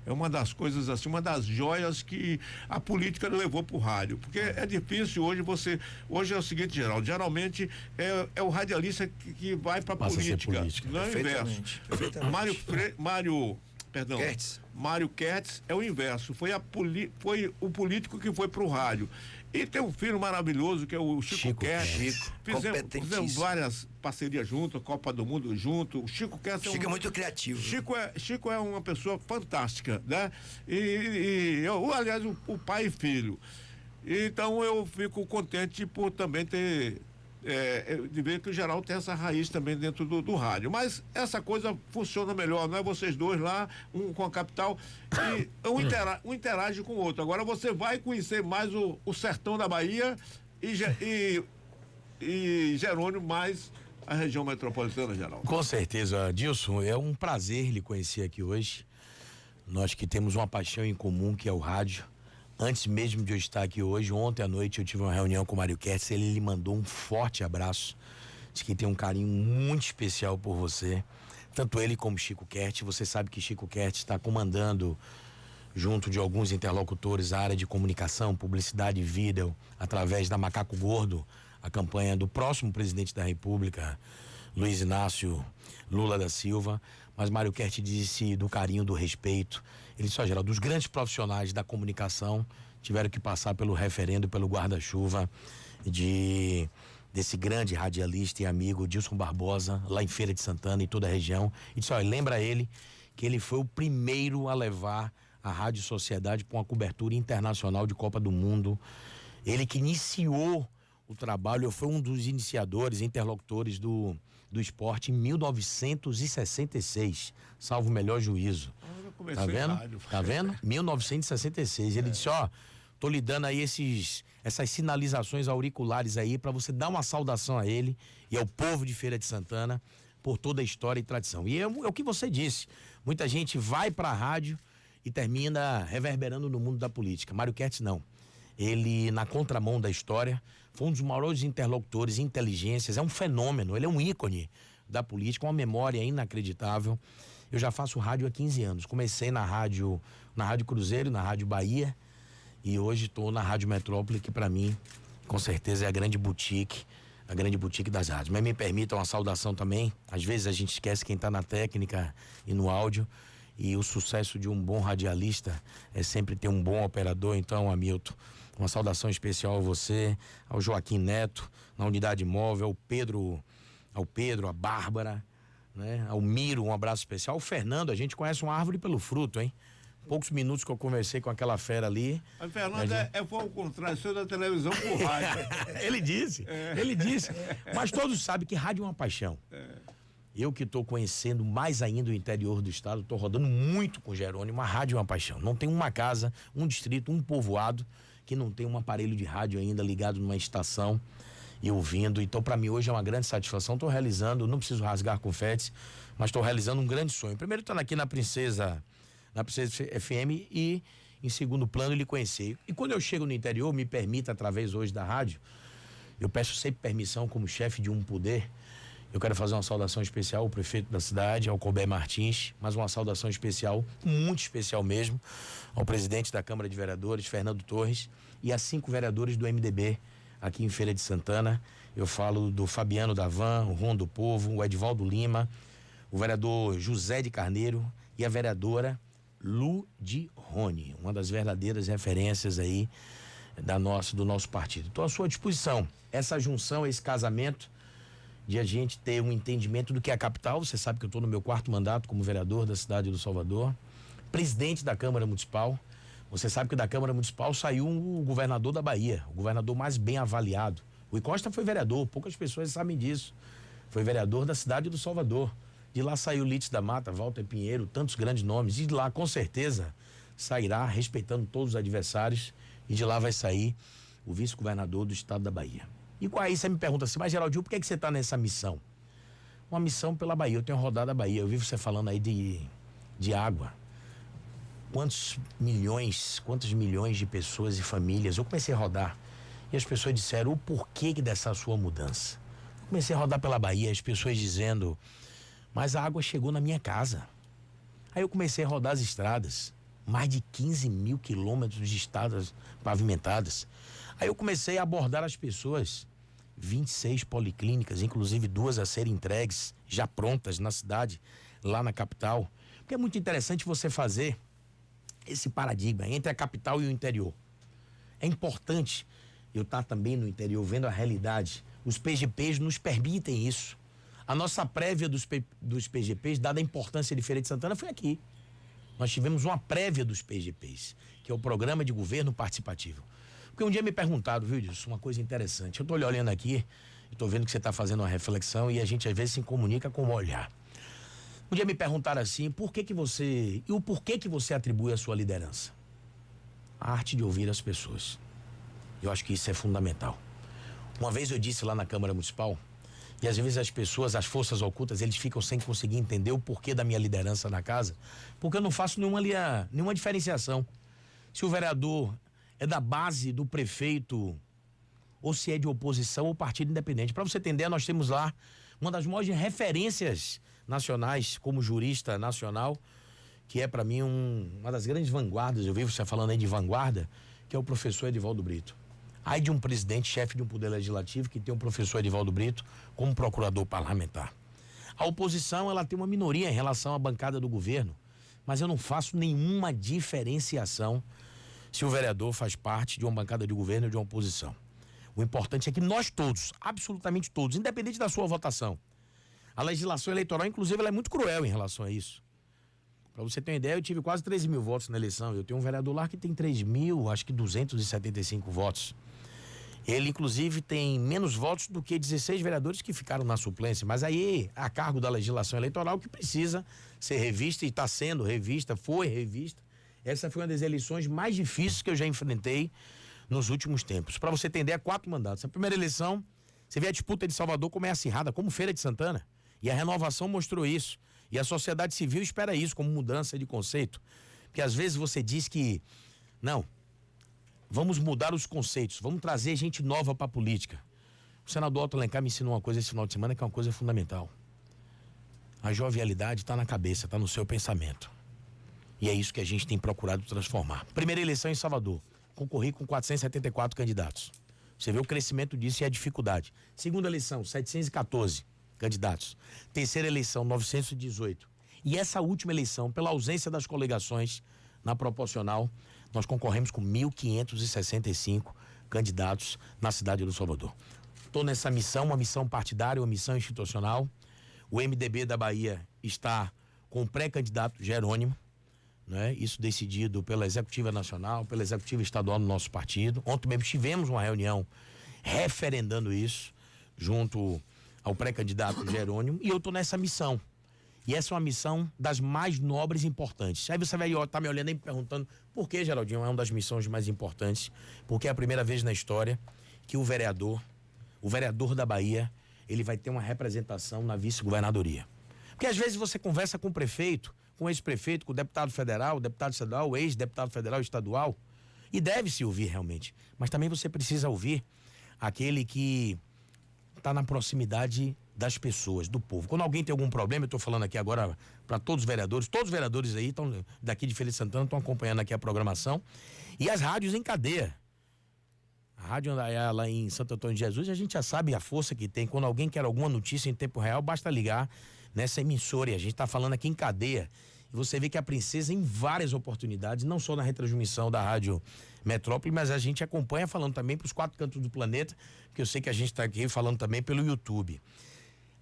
uma das coisas assim, uma das joias que a política levou pro rádio, porque é difícil hoje é o seguinte, Geraldo, geralmente é o radialista que vai pra política, não é o inverso. Mário Kertz é o inverso, foi o político que foi pro rádio. E tem um filho maravilhoso que é o Chico Kertz. Fizemos várias parcerias juntos, Copa do Mundo junto. O Chico Kertz
é muito criativo.
Chico é uma pessoa fantástica, né? Aliás, o pai e filho. Então eu fico contente por também ter de ver que o Geraldo tem essa raiz também dentro do rádio, mas essa coisa funciona melhor, não é vocês dois lá, um com a capital e um interage com o outro. Agora você vai conhecer mais o sertão da Bahia e Jerônimo mais a região metropolitana, Geraldo.
Com certeza, Dilson, é um prazer lhe conhecer aqui hoje. Nós que temos uma paixão em comum, que é o rádio. Antes mesmo de eu estar aqui hoje, ontem à noite eu tive uma reunião com o Mário Kertz, ele lhe mandou um forte abraço, diz que tem um carinho muito especial por você, tanto ele como Chico Kertz. Você sabe que Chico Kertz está comandando, junto de alguns interlocutores, a área de comunicação, publicidade e vídeo, através da Macaco Gordo, a campanha do próximo presidente da República, Luiz Inácio Lula da Silva. Mas Mário Kertz disse do carinho, do respeito. Ele disse, Geraldo, dos grandes profissionais da comunicação tiveram que passar pelo referendo, pelo guarda-chuva desse grande radialista e amigo Dilson Barbosa, lá em Feira de Santana e toda a região. E disse, lembra ele que ele foi o primeiro a levar a Rádio Sociedade para uma cobertura internacional de Copa do Mundo. Ele que iniciou o trabalho, foi um dos iniciadores, interlocutores do esporte em 1966, salvo o melhor juízo. Tá vendo? Tá vendo? 1966. Ele disse, tô lhe dando aí essas sinalizações auriculares aí para você dar uma saudação a ele e ao povo de Feira de Santana por toda a história e tradição. E é o que você disse. Muita gente vai para a rádio e termina reverberando no mundo da política. Mário Kertz não. Ele, na contramão da história, foi um dos maiores interlocutores, inteligências, é um fenômeno, ele é um ícone da política, uma memória inacreditável. Eu já faço rádio há 15 anos. Comecei na Rádio Cruzeiro, na Rádio Bahia, e hoje estou na Rádio Metrópole, que para mim, com certeza, é a grande boutique das rádios. Mas me permitam uma saudação também. Às vezes a gente esquece quem está na técnica e no áudio, e o sucesso de um bom radialista é sempre ter um bom operador. Então, Hamilton, uma saudação especial a você, ao Joaquim Neto, na unidade móvel, ao Pedro, a Bárbara, né? Ao Miro, um abraço especial. O Fernando, a gente conhece uma árvore pelo fruto, hein? Poucos minutos que eu conversei com aquela fera ali.
A Fernando foi o contrário, saiu da televisão por rádio.
Ele disse. Mas todos sabem que rádio é uma paixão. Eu que estou conhecendo mais ainda o interior do estado, estou rodando muito com o Jerônimo. A rádio é uma paixão. Não tem uma casa, um distrito, um povoado que não tem um aparelho de rádio ainda ligado numa estação e ouvindo. Então, para mim, hoje é uma grande satisfação. Estou realizando, não preciso rasgar confetes, mas estou realizando um grande sonho. Primeiro, estou aqui na Princesa FM e, em segundo plano, lhe conhecer. E quando eu chego no interior, me permita, através hoje da rádio, eu peço sempre permissão como chefe de um poder. Eu quero fazer uma saudação especial ao prefeito da cidade, ao Colbert Martins, mas uma saudação especial, muito especial mesmo, ao presidente da Câmara de Vereadores, Fernando Torres, e a 5 vereadores do MDB aqui em Feira de Santana. Eu falo do Fabiano Davan, o Ron do Povo, o Edvaldo Lima, o vereador José de Carneiro e a vereadora Lu de Rony, uma das verdadeiras referências aí do nosso partido. Estou à sua disposição. Essa junção, esse casamento, de a gente ter um entendimento do que é a capital. Você sabe que eu estou no meu 4º mandato como vereador da cidade do Salvador, presidente da Câmara Municipal. Você sabe que da Câmara Municipal saiu o governador da Bahia, o governador mais bem avaliado. O Rui Costa foi vereador, poucas pessoas sabem disso. Foi vereador da cidade do Salvador. De lá saiu Lítis da Mata, Walter Pinheiro, tantos grandes nomes. E de lá, com certeza, sairá respeitando todos os adversários. E de lá vai sair o vice-governador do estado da Bahia. E aí você me pergunta assim, mas Geraldinho, por que você está nessa missão? Uma missão pela Bahia. Eu tenho rodado a Bahia. Eu vi você falando aí de água. Quantos milhões de pessoas e famílias. Eu comecei a rodar. E as pessoas disseram o porquê dessa sua mudança. Eu comecei a rodar pela Bahia, as pessoas dizendo, mas a água chegou na minha casa. Aí eu comecei a rodar as estradas. Mais de 15 mil quilômetros de estradas pavimentadas. Aí eu comecei a abordar as pessoas. 26 policlínicas, inclusive 2 a serem entregues, já prontas na cidade, lá na capital. Porque é muito interessante você fazer esse paradigma entre a capital e o interior. É importante eu estar também no interior, vendo a realidade. Os PGPs nos permitem isso. A nossa prévia dos PGPs, dada a importância de Feira de Santana, foi aqui. Nós tivemos uma prévia dos PGPs, que é o Programa de Governo Participativo. Porque um dia me perguntaram, viu, Dilson, uma coisa interessante. Eu estou olhando aqui, estou vendo que você está fazendo uma reflexão e a gente às vezes se comunica com o olhar. Um dia me perguntaram assim, por que você atribui a sua liderança? A arte de ouvir as pessoas. Eu acho que isso é fundamental. Uma vez eu disse lá na Câmara Municipal E às vezes as pessoas, as forças ocultas, eles ficam sem conseguir entender o porquê da minha liderança na casa, porque eu não faço nenhuma diferenciação. Se o vereador é da base do prefeito, ou se é de oposição ou partido independente. Para você entender, nós temos lá uma das maiores referências nacionais como jurista nacional, que é para mim uma das grandes vanguardas, eu vi você falando aí de vanguarda, que é o professor Edivaldo Brito. Aí de um presidente, chefe de um poder legislativo, que tem o professor Edivaldo Brito como procurador parlamentar. A oposição, ela tem uma minoria em relação à bancada do governo, mas eu não faço nenhuma diferenciação se o vereador faz parte de uma bancada de governo ou de uma oposição. O importante é que nós todos, absolutamente todos, independente da sua votação, a legislação eleitoral, inclusive, ela é muito cruel em relação a isso. Para você ter uma ideia, eu tive quase 13 mil votos na eleição. Eu tenho um vereador lá que tem 3.275 votos. Ele, inclusive, tem menos votos do que 16 vereadores que ficaram na suplência. Mas aí, a cargo da legislação eleitoral, que precisa ser revista e está sendo revista, foi revista. Essa foi uma das eleições mais difíceis que eu já enfrentei nos últimos tempos. Para você entender, 4 mandatos. A primeira eleição, você vê a disputa de Salvador como é acirrada, como Feira de Santana. E a renovação mostrou isso. E a sociedade civil espera isso como mudança de conceito. Porque às vezes você diz que, não, vamos mudar os conceitos, vamos trazer gente nova para a política. O senador Otto Alencar me ensinou uma coisa esse final de semana que é uma coisa fundamental. A jovialidade está na cabeça, está no seu pensamento. E é isso que a gente tem procurado transformar. Primeira eleição em Salvador. Concorri com 474 candidatos. Você vê o crescimento disso e a dificuldade. Segunda eleição, 714 candidatos. Terceira eleição, 918. E essa última eleição, pela ausência das coligações na proporcional, nós concorremos com 1.565 candidatos na cidade do Salvador. Estou nessa missão, uma missão partidária, uma missão institucional. O MDB da Bahia está com o pré-candidato Jerônimo, né? Isso decidido pela Executiva Nacional, pela Executiva Estadual do nosso partido. Ontem mesmo tivemos uma reunião referendando isso, junto ao pré-candidato Jerônimo, e eu estou nessa missão. E essa é uma missão das mais nobres e importantes. Aí você vai estar me olhando e me perguntando por que, Geraldinho, é uma das missões mais importantes, porque é a primeira vez na história que o vereador da Bahia, ele vai ter uma representação na vice-governadoria. Porque às vezes você conversa com o prefeito, com o ex-prefeito, com o deputado federal, o deputado estadual, o ex-deputado federal e estadual, e deve-se ouvir realmente. Mas também você precisa ouvir aquele que está na proximidade das pessoas, do povo. Quando alguém tem algum problema, eu estou falando aqui agora para todos os vereadores aí estão daqui de Feira de Santana, estão acompanhando aqui a programação, e as rádios em cadeia. A rádio lá em Santo Antônio de Jesus, a gente já sabe a força que tem. Quando alguém quer alguma notícia em tempo real, basta ligar nessa emissora, e a gente está falando aqui em cadeia. E você vê que a Princesa, em várias oportunidades, não só na retransmissão da Rádio Metrópole, mas a gente acompanha falando também para os 4 cantos do planeta, porque eu sei que a gente está aqui falando também pelo YouTube.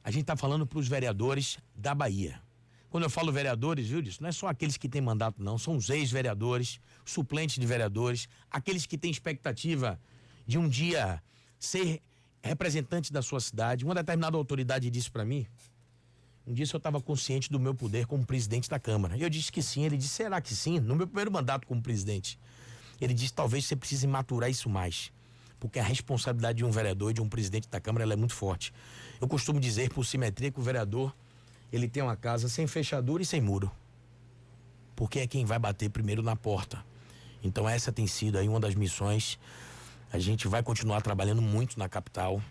A gente está falando para os vereadores da Bahia. Quando eu falo vereadores, viu, disso, não é só aqueles que têm mandato, não. São os ex-vereadores, suplentes de vereadores, aqueles que têm expectativa de um dia ser representante da sua cidade. Uma determinada autoridade disse para mim, um dia eu estava consciente do meu poder como presidente da Câmara. E eu disse que sim. Ele disse, será que sim? No meu primeiro mandato como presidente. Ele disse, talvez você precise maturar isso mais. Porque a responsabilidade de um vereador e de um presidente da Câmara, ela é muito forte. Eu costumo dizer, por simetria, que o vereador, ele tem uma casa sem fechadura e sem muro. Porque é quem vai bater primeiro na porta. Então essa tem sido aí uma das missões. A gente vai continuar trabalhando muito na capital.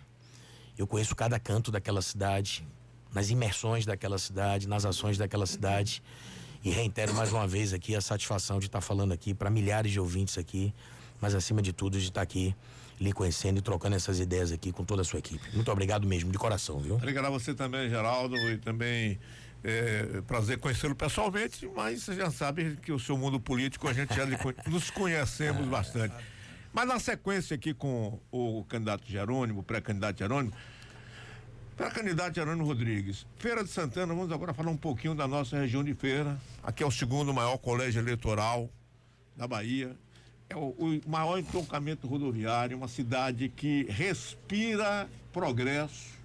Eu conheço cada canto daquela cidade, nas imersões daquela cidade, nas ações daquela cidade, e reitero mais uma vez aqui a satisfação de estar falando aqui para milhares de ouvintes aqui, mas acima de tudo de estar aqui lhe conhecendo e trocando essas ideias aqui com toda a sua equipe. Muito obrigado mesmo, de coração, viu?
Obrigado a você também, Geraldo, e também prazer conhecê-lo pessoalmente, mas você já sabe que o seu mundo político a gente já nos conhecemos bastante. Mas na sequência aqui com o candidato Jerônimo, o pré-candidato Jerônimo, pré-candidato Jerônimo Rodrigues, Feira de Santana, vamos agora falar um pouquinho da nossa região de Feira. Aqui é o 2º maior colégio eleitoral da Bahia, é o maior entroncamento rodoviário, uma cidade que respira progresso.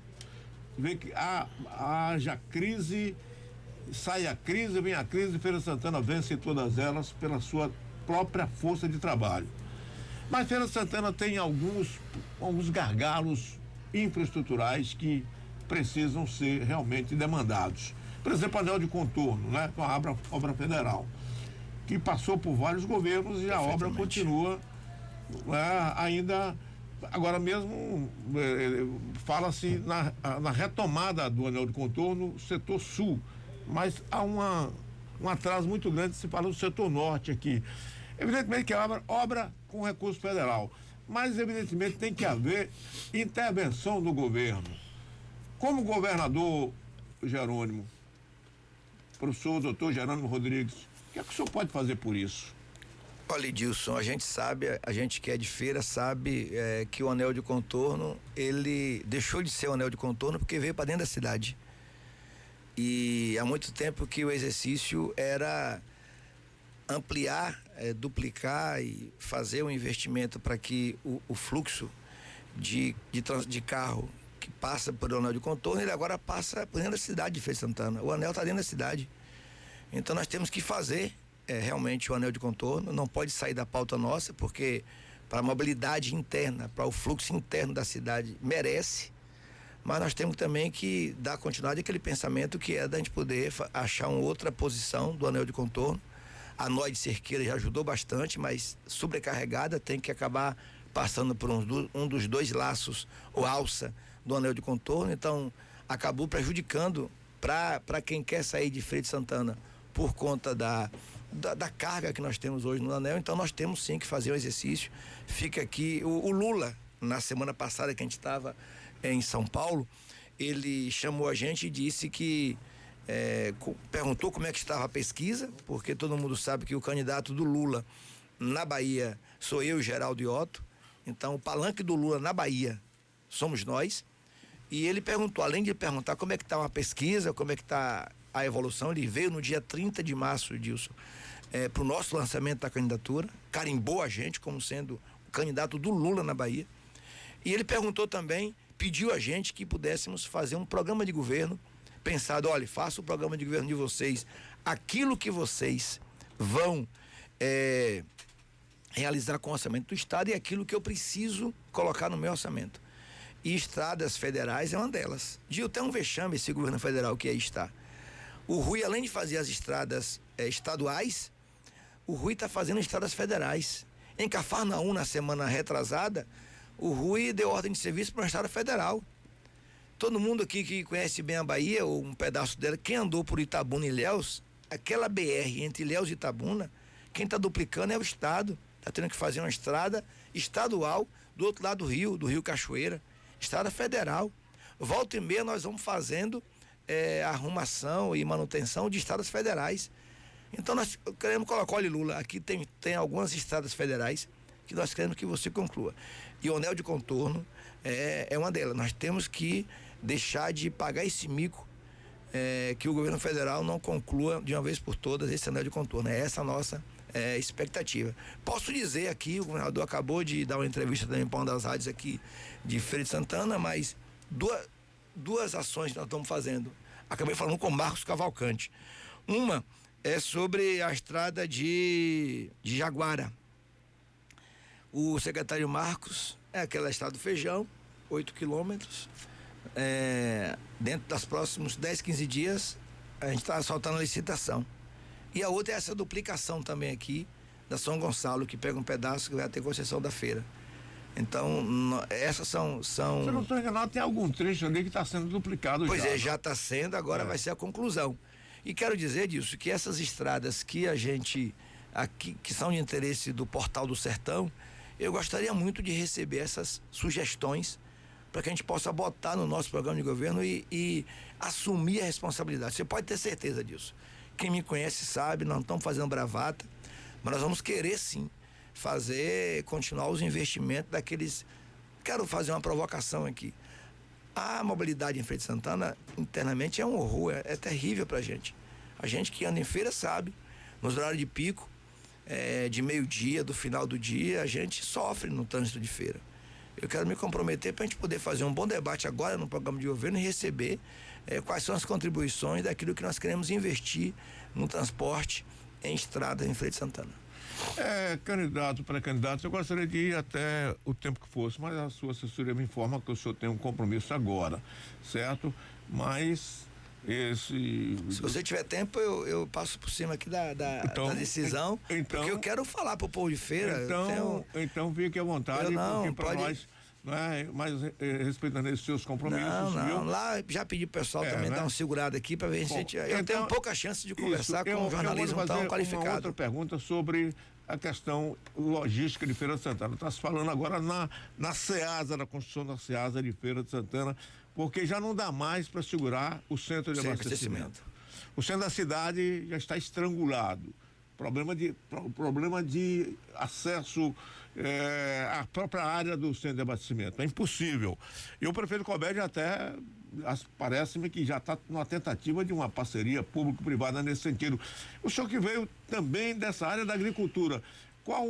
Vê que haja crise, sai a crise, vem a crise, Feira de Santana vence todas elas pela sua própria força de trabalho. Mas Feira de Santana tem alguns gargalos infraestruturais que precisam ser realmente demandados. Por exemplo, anel de contorno, né? Com a obra federal, que passou por vários governos e a obra continua, né, ainda. Agora mesmo fala-se na retomada do anel de contorno, setor sul, mas há um atraso muito grande se fala do setor norte aqui. Evidentemente que é obra com recurso federal, mas evidentemente tem que haver intervenção do governo. Como governador Jerônimo, professor doutor Jerônimo Rodrigues, o que é que o senhor pode fazer por isso?
Olha, Edilson, a gente sabe, a gente que é de feira sabe que o anel de contorno, ele deixou de ser o anel de contorno porque veio para dentro da cidade. E há muito tempo que o exercício era ampliar, duplicar e fazer um investimento para que o fluxo de carro que passa por o anel de contorno, ele agora passa por dentro da cidade de Feira de Santana. O anel está dentro da cidade. Então nós temos que fazer realmente o anel de contorno, não pode sair da pauta nossa, porque para a mobilidade interna, para o fluxo interno da cidade, merece, mas nós temos também que dar continuidade àquele pensamento que é da gente poder achar uma outra posição do anel de contorno. A nó de cerqueira já ajudou bastante, mas sobrecarregada, tem que acabar passando por um dos dois laços ou alça do anel de contorno, então acabou prejudicando para quem quer sair de Feira de Santana por conta da carga que nós temos hoje no anel. Então nós temos sim que fazer um exercício. Fica aqui o Lula, na semana passada que a gente estava em São Paulo, ele chamou a gente e disse que perguntou como é que estava a pesquisa, porque todo mundo sabe que o candidato do Lula na Bahia sou eu, Geraldo Iotto. Então o palanque do Lula na Bahia somos nós. E ele perguntou, além de perguntar como é que está uma pesquisa, como é que está a evolução, ele veio no dia 30 de março, Dilson, para o nosso lançamento da candidatura, carimbou a gente como sendo o candidato do Lula na Bahia. E ele perguntou também, pediu a gente que pudéssemos fazer um programa de governo, pensado, olha, faça o programa de governo de vocês, aquilo que vocês vão realizar com o orçamento do Estado e aquilo que eu preciso colocar no meu orçamento. E estradas federais é uma delas. Gil, tem um vexame esse governo federal que aí está. O Rui, além de fazer as estradas estaduais, o Rui está fazendo estradas federais. Em Cafarnaum, na semana retrasada, o Rui deu ordem de serviço para uma estrada federal. Todo mundo aqui que conhece bem a Bahia, ou um pedaço dela, quem andou por Itabuna e Ilhéus, aquela BR entre Ilhéus e Itabuna, quem está duplicando é o Estado. Está tendo que fazer uma estrada estadual do outro lado do Rio Cachoeira. Estrada federal. Volta e meia nós vamos fazendo arrumação e manutenção de estradas federais. Então nós queremos colocar, olha, Lula, aqui tem algumas estradas federais que nós queremos que você conclua. E o anel de contorno é uma delas. Nós temos que deixar de pagar esse mico, que o governo federal não conclua de uma vez por todas esse anel de contorno. É essa a nossa expectativa. Posso dizer aqui, o governador acabou de dar uma entrevista também para uma das rádios aqui de Feira de Santana, mas duas ações que nós estamos fazendo. Acabei falando com o Marcos Cavalcante. Uma é sobre a estrada de Jaguara. O secretário Marcos, aquela estrada do Feijão, 8 quilômetros. Dentro dos próximos 10, 15 dias, a gente está soltando a licitação. E a outra é essa duplicação também aqui, da São Gonçalo, que pega um pedaço que vai ter concessão da feira. Então, essas são... Se eu
não estou enganado, tem algum trecho ali que está sendo duplicado.
Pois já está sendo, agora vai ser a conclusão. E quero dizer disso, que essas estradas que a gente, aqui, que são de interesse do Portal do Sertão, eu gostaria muito de receber essas sugestões para que a gente possa botar no nosso programa de governo e assumir a responsabilidade. Você pode ter certeza disso. Quem me conhece sabe, nós não estamos fazendo bravata, mas nós vamos querer sim continuar os investimentos daqueles. Quero fazer uma provocação aqui. A mobilidade em Feira de Santana internamente é um horror, é terrível pra gente. A gente que anda em feira sabe, nos horários de pico, de meio-dia, do final do dia, a gente sofre no trânsito de feira. Eu quero me comprometer para a gente poder fazer um bom debate agora no programa de governo e receber quais são as contribuições daquilo que nós queremos investir no transporte em estrada em Feira de Santana.
Candidato, pré-candidato, eu gostaria de ir até o tempo que fosse, mas a sua assessoria me informa que o senhor tem um compromisso agora, certo? Mas se
você tiver tempo, eu passo por cima aqui da decisão, porque eu quero falar pro povo de Feira.
Então fique à vontade, porque para nós, né, mas respeitando esses seus compromissos.
Não, lá já pedi pro pessoal também dar uma segurada aqui para ver se eu tenho pouca chance de conversar com um jornalismo tão qualificado.
Uma outra pergunta sobre a questão logística de Feira de Santana. Está se falando agora na SEASA, na construção da SEASA de Feira de Santana, porque já não dá mais para segurar o centro de abastecimento. O centro da cidade já está estrangulado. Problema de acesso à própria área do centro de abastecimento. É impossível. E o prefeito Cobed até parece-me que já está numa tentativa de uma parceria público-privada nesse sentido. O senhor que veio também dessa área da agricultura, qual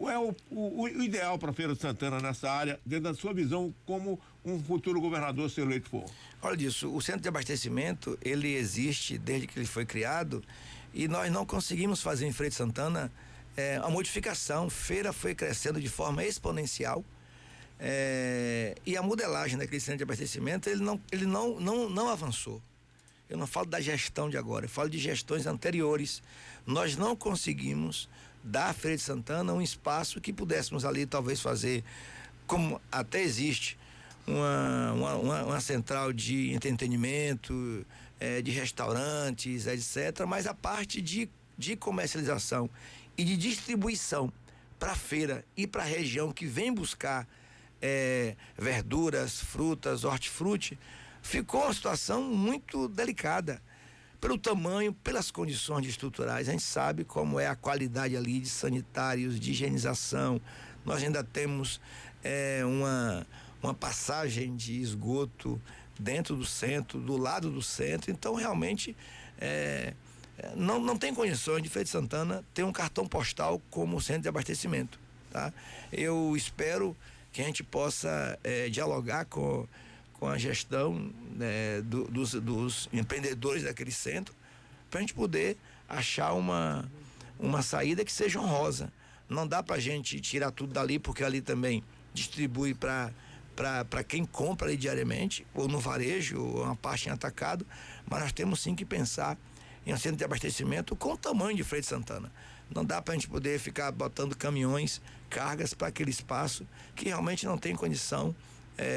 é o ideal para Feira de Santana nessa área, dentro da sua visão, como um futuro governador, se eleito for?
Olha disso, o centro de abastecimento, ele existe desde que ele foi criado e nós não conseguimos fazer em Feira de Santana a modificação. Feira foi crescendo de forma exponencial. E a modelagem daquele centro de abastecimento, ele não avançou. Eu não falo da gestão de agora, eu falo de gestões anteriores. Nós não conseguimos dar à Feira de Santana um espaço que pudéssemos ali talvez fazer, como até existe, uma central de entretenimento, de restaurantes, etc. Mas a parte de comercialização e de distribuição para a feira e para a região que vem buscar verduras, frutas, hortifruti, ficou uma situação muito delicada pelo tamanho, pelas condições estruturais. A gente sabe como é a qualidade ali de sanitários, de higienização. Nós ainda temos uma passagem de esgoto dentro do centro, do lado do centro. Então realmente não tem condições de Feira de Santana ter um cartão postal como centro de abastecimento, tá? Eu espero que a gente possa dialogar com a gestão dos empreendedores daquele centro, para a gente poder achar uma saída que seja honrosa. Não dá para a gente tirar tudo dali, porque ali também distribui para quem compra ali diariamente, ou no varejo, ou uma parte em atacado, mas nós temos sim que pensar em um centro de abastecimento com o tamanho de Feira de Santana. Não dá para a gente poder ficar botando caminhões, cargas para aquele espaço que realmente não tem condição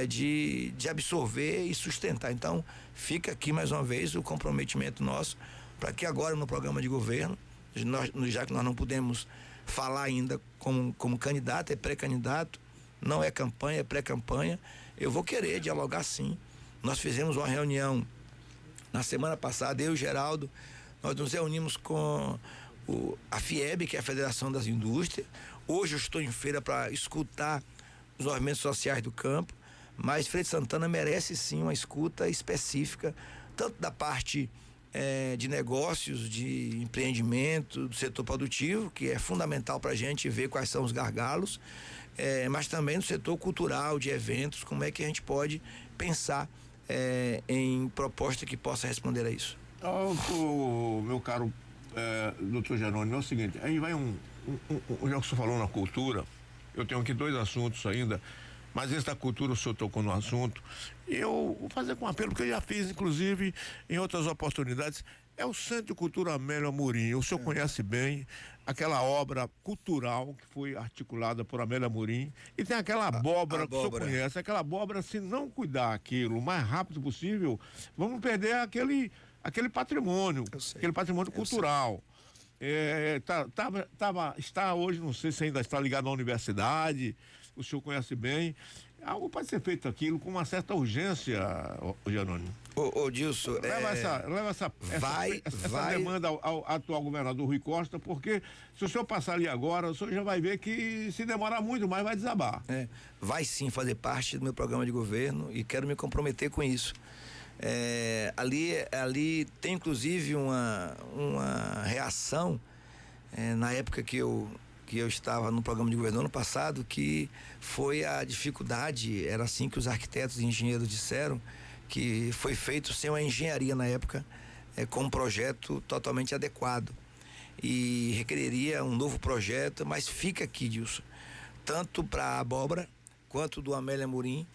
de absorver e sustentar. Então, fica aqui mais uma vez o comprometimento nosso para que agora no programa de governo, já que nós não podemos falar ainda como candidato, é pré-candidato, não é campanha, é pré-campanha, eu vou querer dialogar sim. Nós fizemos uma reunião na semana passada, eu e o Geraldo, nós nos reunimos com a FIEB, que é a Federação das Indústrias. Hoje eu estou em feira para escutar os movimentos sociais do campo, mas Feira de Santana merece sim uma escuta específica, tanto da parte de negócios, de empreendimento, do setor produtivo, que é fundamental para a gente ver quais são os gargalos, mas também do setor cultural, de eventos, como é que a gente pode pensar em proposta que possa responder a isso.
Meu caro doutor Jerônimo, é o seguinte, aí vai já que o senhor falou na cultura, eu tenho aqui 2 assuntos ainda, mas esse da cultura o senhor tocou no assunto, e eu vou fazer com um apelo, porque eu já fiz, inclusive, em outras oportunidades, é o Centro de Cultura Amélia Amorim. O senhor conhece bem aquela obra cultural que foi articulada por Amélia Amorim, e tem aquela abóbora que o senhor conhece, aquela abóbora, se não cuidar aquilo o mais rápido possível, vamos perder aquele patrimônio, aquele patrimônio cultural. Está hoje, não sei se ainda está ligado à universidade, o senhor conhece bem, algo pode ser feito aquilo com uma certa urgência, Jerônimo.
Ô Dilson,
leva essa demanda ao atual governador Rui Costa, porque se o senhor passar ali agora, o senhor já vai ver que se demorar muito mais vai desabar.
Vai sim fazer parte do meu programa de governo e quero me comprometer com isso. Ali tem inclusive uma reação na época que eu estava no programa de governo ano passado, que foi a dificuldade, era assim que os arquitetos e engenheiros disseram, que foi feito sem uma engenharia na época, com um projeto totalmente adequado. e requeriria um novo projeto, mas fica aqui, Dilson, tanto para a abóbora quanto do Amélia Amorim,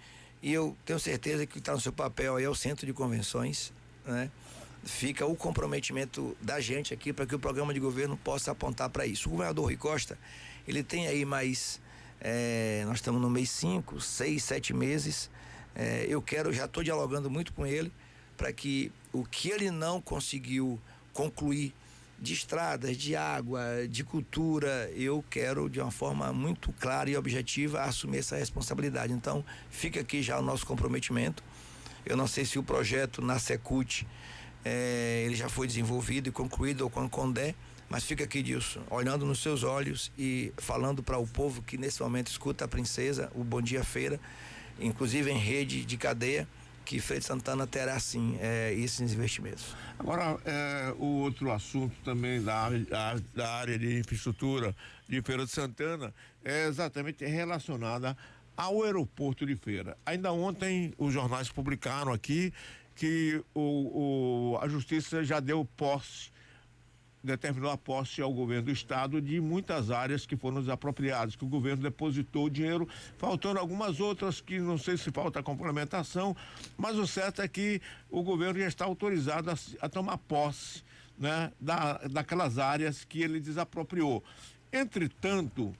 e eu tenho certeza que está no seu papel aí é o Centro de Convenções, né? Fica o comprometimento da gente aqui para que o programa de governo possa apontar para isso. O governador Rui Costa, ele tem aí mais, nós estamos no mês 5, 6, 7 meses, já estou dialogando muito com ele para que o que ele não conseguiu concluir de estradas, de água, de cultura, eu quero de uma forma muito clara e objetiva assumir essa responsabilidade. Então, fica aqui já o nosso comprometimento. Eu não sei se o projeto na Secult ele já foi desenvolvido e concluído ou com a Condé, mas fica aqui, Dilson, olhando nos seus olhos e falando para o povo que nesse momento escuta a Princesa, o Bom Dia Feira, inclusive em rede de cadeia, que Feira de Santana terá sim esses investimentos.
Agora, o outro assunto também da área de infraestrutura de Feira de Santana é exatamente relacionada ao aeroporto de Feira. Ainda ontem os jornais publicaram aqui que a Justiça já determinou a posse ao governo do estado de muitas áreas que foram desapropriadas, que o governo depositou o dinheiro, faltando algumas outras que não sei se falta complementação, mas o certo é que o governo já está autorizado a tomar posse, né, daquelas áreas que ele desapropriou. Entretanto,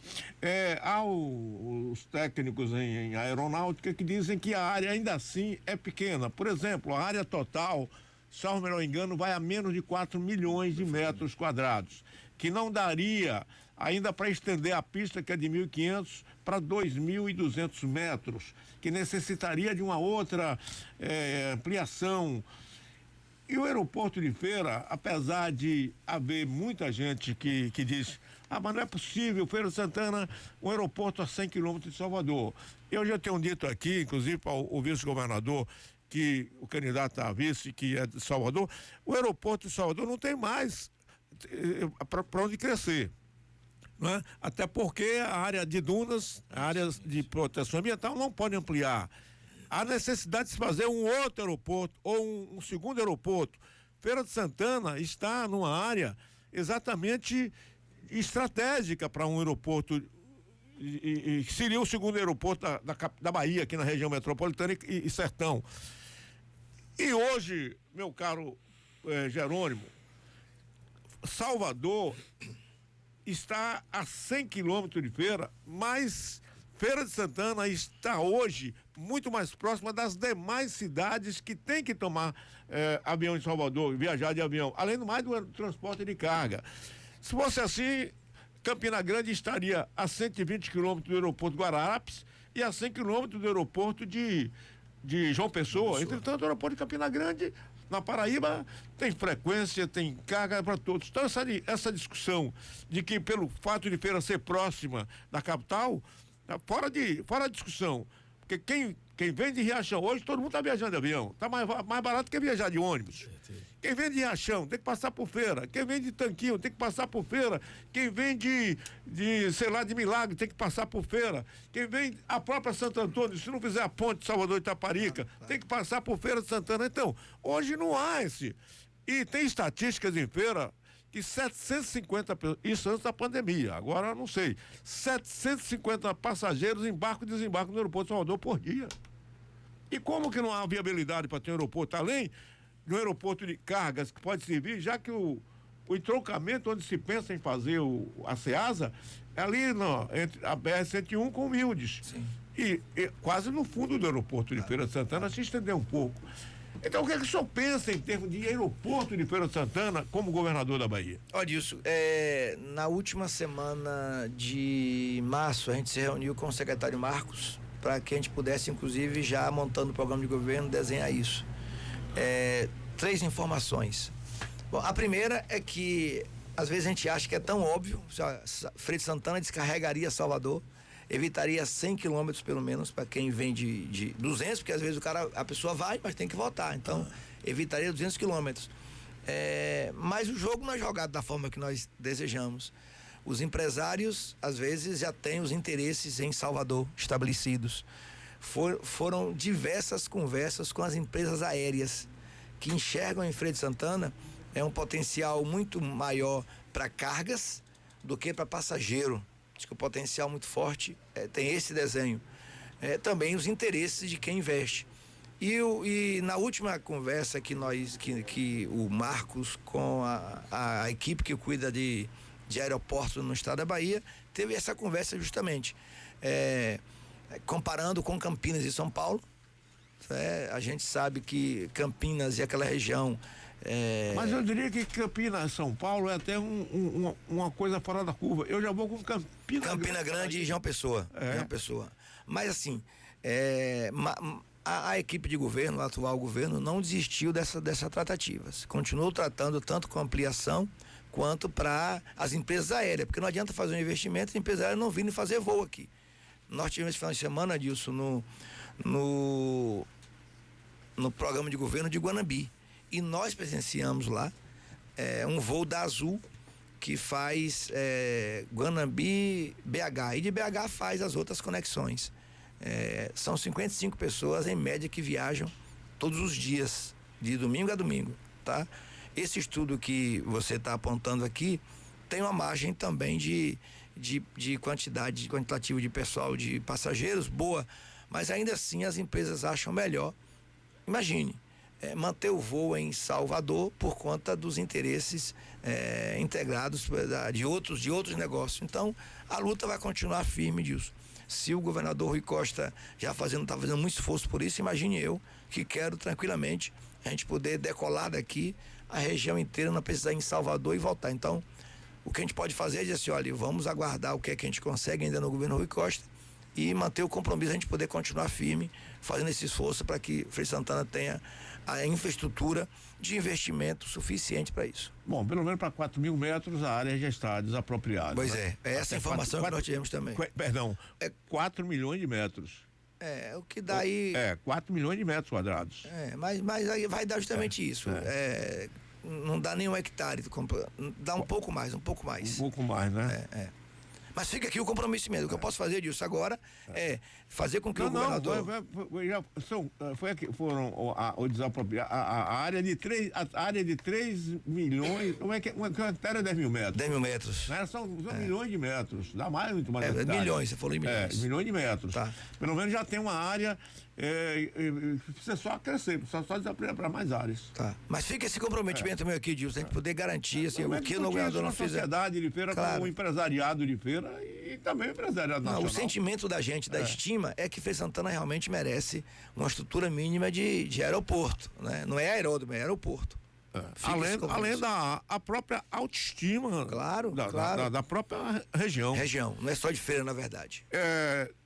há os técnicos em aeronáutica que dizem que a área ainda assim é pequena. Por exemplo, a área total, salvo melhor engano, vai a menos de 4 milhões de metros quadrados, que não daria ainda para estender a pista, que é de 1.500 para 2.200 metros, que necessitaria de uma outra ampliação. E o aeroporto de Feira, apesar de haver muita gente que diz, mas não é possível, Feira de Santana, um aeroporto a 100 quilômetros de Salvador. Eu já tenho dito aqui, inclusive para o vice-governador, que o candidato a vice, que é de Salvador, o aeroporto de Salvador não tem mais para onde crescer. Né? Até porque a área de dunas, a área de proteção ambiental não pode ampliar. Há necessidade de se fazer um outro aeroporto ou um segundo aeroporto. Feira de Santana está numa área exatamente estratégica para um aeroporto e seria o segundo aeroporto da Bahia, aqui na região metropolitana e sertão. E hoje, meu caro Jerônimo, Salvador está a 100 quilômetros de Feira, mas Feira de Santana está hoje muito mais próxima das demais cidades que tem que tomar avião em Salvador, viajar de avião, além do mais do transporte de carga. Se fosse assim, Campina Grande estaria a 120 quilômetros do aeroporto Guararapes e a 100 quilômetros do aeroporto de João Pessoa. Entretanto, o aeroporto de Campina Grande, na Paraíba, tem frequência, tem carga para todos. Então, essa discussão de que pelo fato de Feira ser próxima da capital, fora de discussão. Porque quem vem de Riachão, hoje todo mundo está viajando de avião, está mais barato que viajar de ônibus. Quem vem de Riachão tem que passar por Feira, quem vem de Tanquinho tem que passar por Feira, quem vem de Milagre tem que passar por Feira, quem vem a própria Santo Antônio, se não fizer a ponte de Salvador e Itaparica, tem que passar por Feira de Santana. Então, hoje não há esse. E tem estatísticas em Feira que 750, isso antes da pandemia, agora eu não sei, 750 passageiros embarcam e desembarcam no aeroporto de Salvador por dia. E como que não há viabilidade para ter um aeroporto, além de um aeroporto de cargas que pode servir, já que o entroncamento onde se pensa em fazer a SEASA é ali entre a BR-101 com Humildes. Sim. E quase no fundo do aeroporto de Feira de Santana, se estender um pouco. Então, o que é que o senhor pensa em termos de aeroporto de Feira de Santana como governador da Bahia?
Olha, Dilson, na última semana de março, a gente se reuniu com o secretário Marcos para que a gente pudesse, inclusive, já montando o programa de governo, desenhar isso. 3 informações. Bom, a primeira é que, às vezes, a gente acha que é tão óbvio, Feira de Santana descarregaria Salvador, evitaria 100 quilômetros pelo menos para quem vem de 200, porque às vezes a pessoa vai, mas tem que voltar, então evitaria 200 quilômetros. Mas o jogo não é jogado da forma que nós desejamos. Os empresários às vezes já têm os interesses em Salvador estabelecidos. Foram diversas conversas com as empresas aéreas que enxergam em Feira de Santana um potencial muito maior para cargas do que para passageiro. Acho que o potencial muito forte tem esse desenho. Também os interesses de quem investe. E na última conversa que o Marcos com a equipe que cuida de aeroportos no estado da Bahia, teve essa conversa justamente, comparando com Campinas e São Paulo. A gente sabe que Campinas e aquela região...
Mas eu diria que Campinas, São Paulo é até uma coisa fora da curva. Eu já vou com
Campina Grande e João Pessoa. João Pessoa. Mas assim, a equipe de governo, o atual governo, não desistiu dessas tratativas. Continuou tratando tanto com ampliação quanto para as empresas aéreas, porque não adianta fazer um investimento e as empresas aéreas não virem fazer voo aqui. Nós tivemos esse final de semana, Adilson, no programa de governo de Guanambi. E nós presenciamos lá um voo da Azul que faz Guanambi, BH. E de BH faz as outras conexões. São 55 pessoas em média que viajam todos os dias, de domingo a domingo, tá? Esse estudo que você está apontando aqui tem uma margem também de quantitativo de pessoal, de passageiros, boa, mas ainda assim as empresas acham melhor, imagine, manter o voo em Salvador por conta dos interesses integrados de outros negócios. Então, a luta vai continuar firme disso. Se o governador Rui Costa está fazendo muito esforço por isso, imagine eu, que quero tranquilamente a gente poder decolar daqui a região inteira, não precisar ir em Salvador e voltar. Então, o que a gente pode fazer é dizer assim, olha, vamos aguardar o que é que a gente consegue ainda no governo Rui Costa e manter o compromisso, a gente poder continuar firme, fazendo esse esforço para que Feira de Santana tenha a infraestrutura de investimento suficiente para isso.
Bom, pelo menos para 4.000 metros a área já está desapropriada.
Pois é essa informação que nós tivemos também.
4 milhões de metros.
O que dá aí...
4 milhões de metros quadrados.
Mas aí vai dar justamente isso. Não dá nem um hectare, dá um pouco mais. Um pouco mais,
né?
Mas fica aqui o comprometimento. O que eu posso fazer disso agora é fazer com que o governador...
Foram a área de 3 milhões, uma hectare é 10 mil metros.
10 mil metros.
São milhões de metros, dá muito mais.
Milhões, você falou em milhões.
Milhões de metros.
Tá.
Pelo menos já tem uma área, precisa só crescer, precisa só desapropriar para mais áreas.
Tá. Mas fica esse comprometimento meu aqui, Dilson, a gente poder garantir assim, o que o governador não fizer.
A sociedade de Feira,
claro,
com o empresariado de Feira e também o empresariado nacional.
O sentimento da gente, da estima, é que Feira de Santana realmente merece uma estrutura mínima de aeroporto, né? Não é aeródromo, é aeroporto.
Além da própria autoestima,
claro.
Da própria região.
Não é só de Feira, na verdade.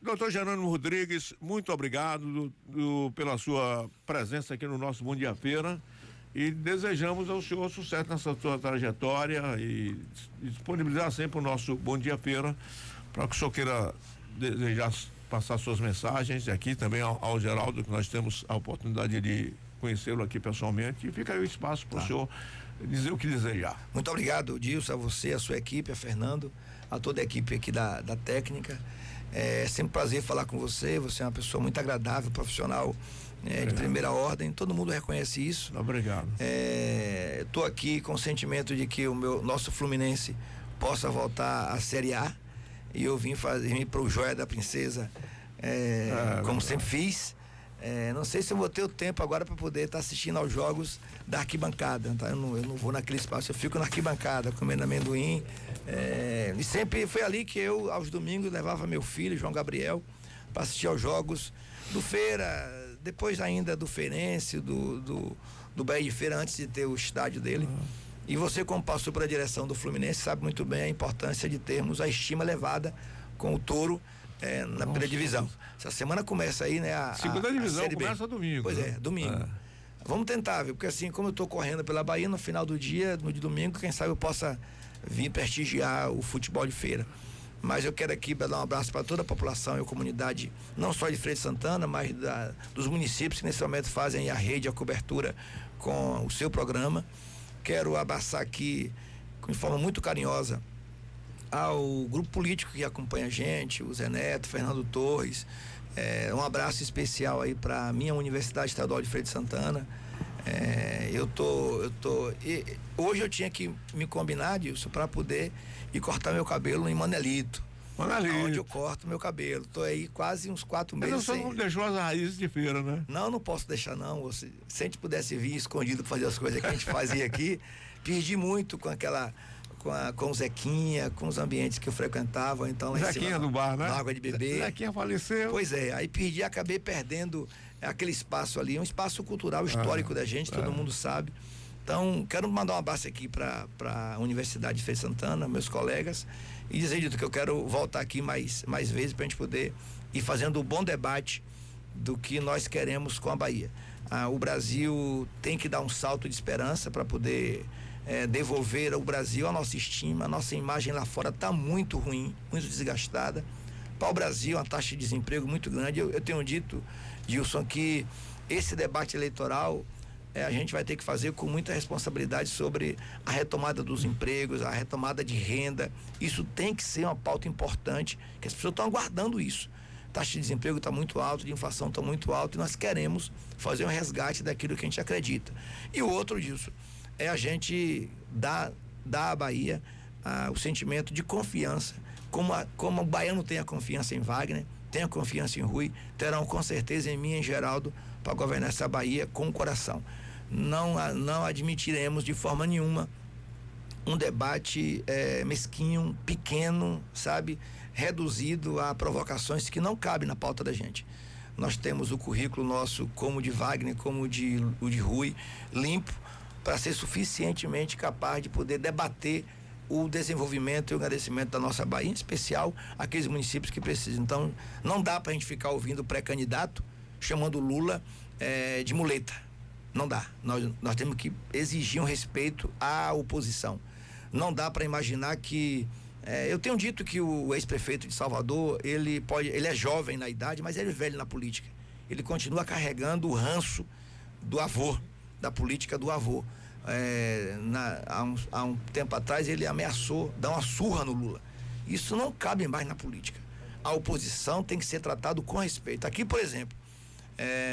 Doutor Jerônimo Rodrigues, muito obrigado pela sua presença aqui no nosso Bom Dia Feira e desejamos ao senhor sucesso nessa sua trajetória e disponibilizar sempre o nosso Bom Dia Feira para que o senhor queira desejar passar suas mensagens aqui também ao Geraldo, que nós temos a oportunidade de conhecê-lo aqui pessoalmente, e fica aí o espaço para o senhor dizer o que desejar.
Muito obrigado, Dilson, a você, a sua equipe, a Fernando, a toda a equipe aqui da técnica. É sempre um prazer falar com você. Você é uma pessoa muito agradável, profissional, de primeira ordem, todo mundo reconhece isso.
Obrigado.
Estou aqui com o sentimento de que nosso Fluminense possa voltar à Série A, e eu vim para o Joia da Princesa, como sempre fiz. Não sei se eu vou ter o tempo agora para poder estar assistindo aos jogos da arquibancada, tá? Eu não vou naquele espaço, eu fico na arquibancada comendo amendoim, e sempre foi ali que eu, aos domingos, levava meu filho, João Gabriel, para assistir aos jogos do Feira, depois ainda do Feirense, do Bahia de Feira, antes de ter o estádio dele. E você, como passou pela direção do Fluminense, sabe muito bem a importância de termos a estima elevada com o Touro na primeira divisão. Essa semana começa aí, né? A
segunda divisão
Série B.
Começa domingo.
Pois domingo. Vamos tentar, viu? Porque assim, como eu estou correndo pela Bahia, no final do dia, no de domingo, quem sabe eu possa vir prestigiar o futebol de Feira. Mas eu quero aqui dar um abraço para toda a população e a comunidade, não só de Feira de Santana, mas dos municípios que nesse momento fazem a rede, a cobertura com o seu programa. Quero abraçar aqui, de forma muito carinhosa, ao grupo político que acompanha a gente, o Zé Neto, Fernando Torres. Um abraço especial aí para a minha Universidade Estadual de Feira de Santana, Hoje eu tinha que me combinar disso para poder ir cortar meu cabelo em Manelito. Onde eu corto meu cabelo. Tô aí quase uns 4 meses.
Mas você não deixou as raízes de feira, né?
Não posso deixar não. Se a gente pudesse vir escondido fazer as coisas que a gente fazia aqui, perdi muito com o Zequinha, com os ambientes que eu frequentava, então lá em
Zequinha
cima,
do bar, né?
Na água de beber.
Zequinha faleceu.
Pois é, aí acabei perdendo aquele espaço ali, um espaço cultural histórico da gente, todo mundo sabe. Então, quero mandar um abraço aqui para a Universidade de Feira de Santana, meus colegas, e dizer, Dito, que eu quero voltar aqui mais vezes para a gente poder ir fazendo um bom debate do que nós queremos com a Bahia. O Brasil tem que dar um salto de esperança para poder devolver ao Brasil a nossa estima, a nossa imagem lá fora está muito ruim, muito desgastada. Para o Brasil, uma taxa de desemprego muito grande. Eu tenho dito, Gilson, que esse debate eleitoral a gente vai ter que fazer com muita responsabilidade sobre a retomada dos empregos, a retomada de renda. Isso tem que ser uma pauta importante, que as pessoas estão aguardando isso. A taxa de desemprego está muito alta, de inflação está muito alta, e nós queremos fazer um resgate daquilo que a gente acredita. E o outro disso é a gente dar à Bahia o sentimento de confiança, como o baiano tem a confiança em Wagner, tem a confiança em Rui, terão com certeza em mim e em Geraldo para governar essa Bahia com o coração. Não admitiremos de forma nenhuma um debate mesquinho, pequeno, sabe, reduzido a provocações que não cabem na pauta da gente. Nós temos o currículo nosso, como o de Wagner, como o de Rui, limpo, para ser suficientemente capaz de poder debater o desenvolvimento e o agradecimento da nossa Bahia, em especial aqueles municípios que precisam. Então, não dá para a gente ficar ouvindo o pré-candidato chamando Lula de muleta. Não dá. Nós temos que exigir um respeito à oposição. Não dá para imaginar que... eu tenho dito que o ex-prefeito de Salvador, ele é jovem na idade, mas ele é velho na política. Ele continua carregando o ranço do avô, da política do avô. Há um tempo atrás ele ameaçou dar uma surra no Lula. Isso não cabe mais na política. A oposição tem que ser tratada com respeito. Aqui, por exemplo,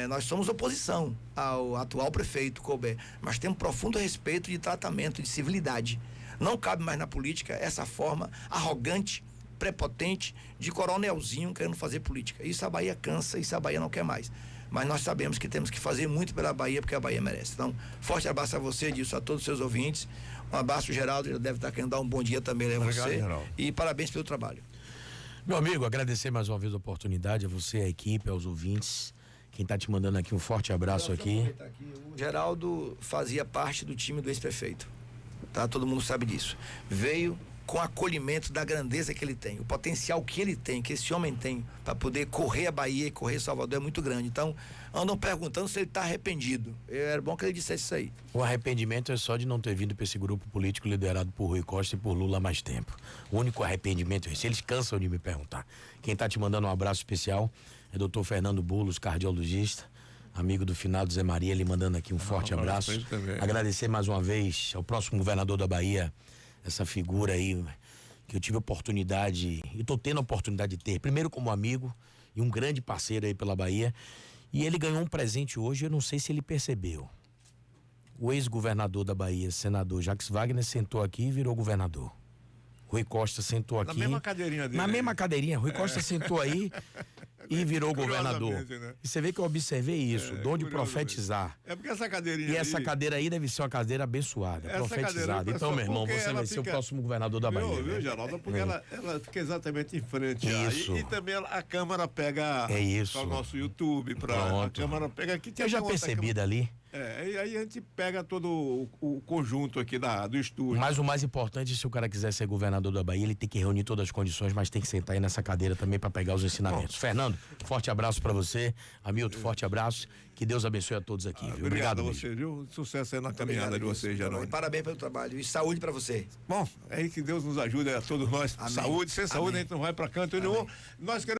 nós somos oposição ao atual prefeito Colbert, mas temos profundo respeito de tratamento, de civilidade. Não cabe mais na política essa forma arrogante, prepotente, de coronelzinho querendo fazer política. Isso a Bahia cansa, isso a Bahia não quer mais. Mas nós sabemos que temos que fazer muito pela Bahia, porque a Bahia merece. Então, forte abraço a você, disso, a todos os seus ouvintes. Um abraço, Geraldo, ele deve estar querendo dar um bom dia também a você. Geraldo. E parabéns pelo trabalho.
Meu amigo, agradecer mais uma vez a oportunidade, a você, a equipe, aos ouvintes. Quem está te mandando aqui um forte abraço aqui.
O Geraldo fazia parte do time do ex-prefeito. Tá? Todo mundo sabe disso. Veio com acolhimento da grandeza que ele tem, o potencial que ele tem, que esse homem tem para poder correr a Bahia e correr Salvador é muito grande. Então, andam perguntando se ele está arrependido. Era bom que ele dissesse isso aí.
O arrependimento é só de não ter vindo para esse grupo político liderado por Rui Costa e por Lula há mais tempo. O único arrependimento é esse. Eles cansam de me perguntar. Quem está te mandando um abraço especial é o Dr. Fernando Bulos, cardiologista, amigo do finado Zé Maria, ele mandando aqui um forte abraço. Agradecer mais uma vez ao próximo governador da Bahia, essa figura aí que eu tive oportunidade, e tô tendo a oportunidade de ter, primeiro como amigo e um grande parceiro aí pela Bahia, e ele ganhou um presente hoje, eu não sei se ele percebeu. O ex-governador da Bahia, senador Jacques Wagner, sentou aqui e virou governador. Rui Costa sentou aqui.
Na mesma cadeirinha dele.
Na mesma cadeirinha. Rui Costa sentou aí e virou governador.
Né?
E você vê que eu observei isso, dom de profetizar.
É porque essa cadeirinha
E essa cadeira aí deve ser uma cadeira abençoada, profetizada. Então, meu irmão, você vai ser o próximo governador da Bahia.
Viu, Geraldo? Porque ela fica exatamente em frente.
Isso.
E também a câmera pega para o nosso YouTube, a câmera pega aqui.
Eu já percebi dali.
E aí a gente pega todo o conjunto aqui do estúdio.
Mas o mais importante, se o cara quiser ser governador da Bahia, ele tem que reunir todas as condições, mas tem que sentar aí nessa cadeira também para pegar os ensinamentos. Fernando, forte abraço para você. Hamilton, forte abraço. Que Deus abençoe a todos aqui. Viu?
Obrigado a você, viu? Sucesso aí na caminhada de vocês, Geraldo.
Parabéns pelo trabalho e saúde para você.
Bom, é aí que Deus nos ajude a todos nós. Amém. Saúde, sem saúde a gente não vai para canto nenhum. Nós queremos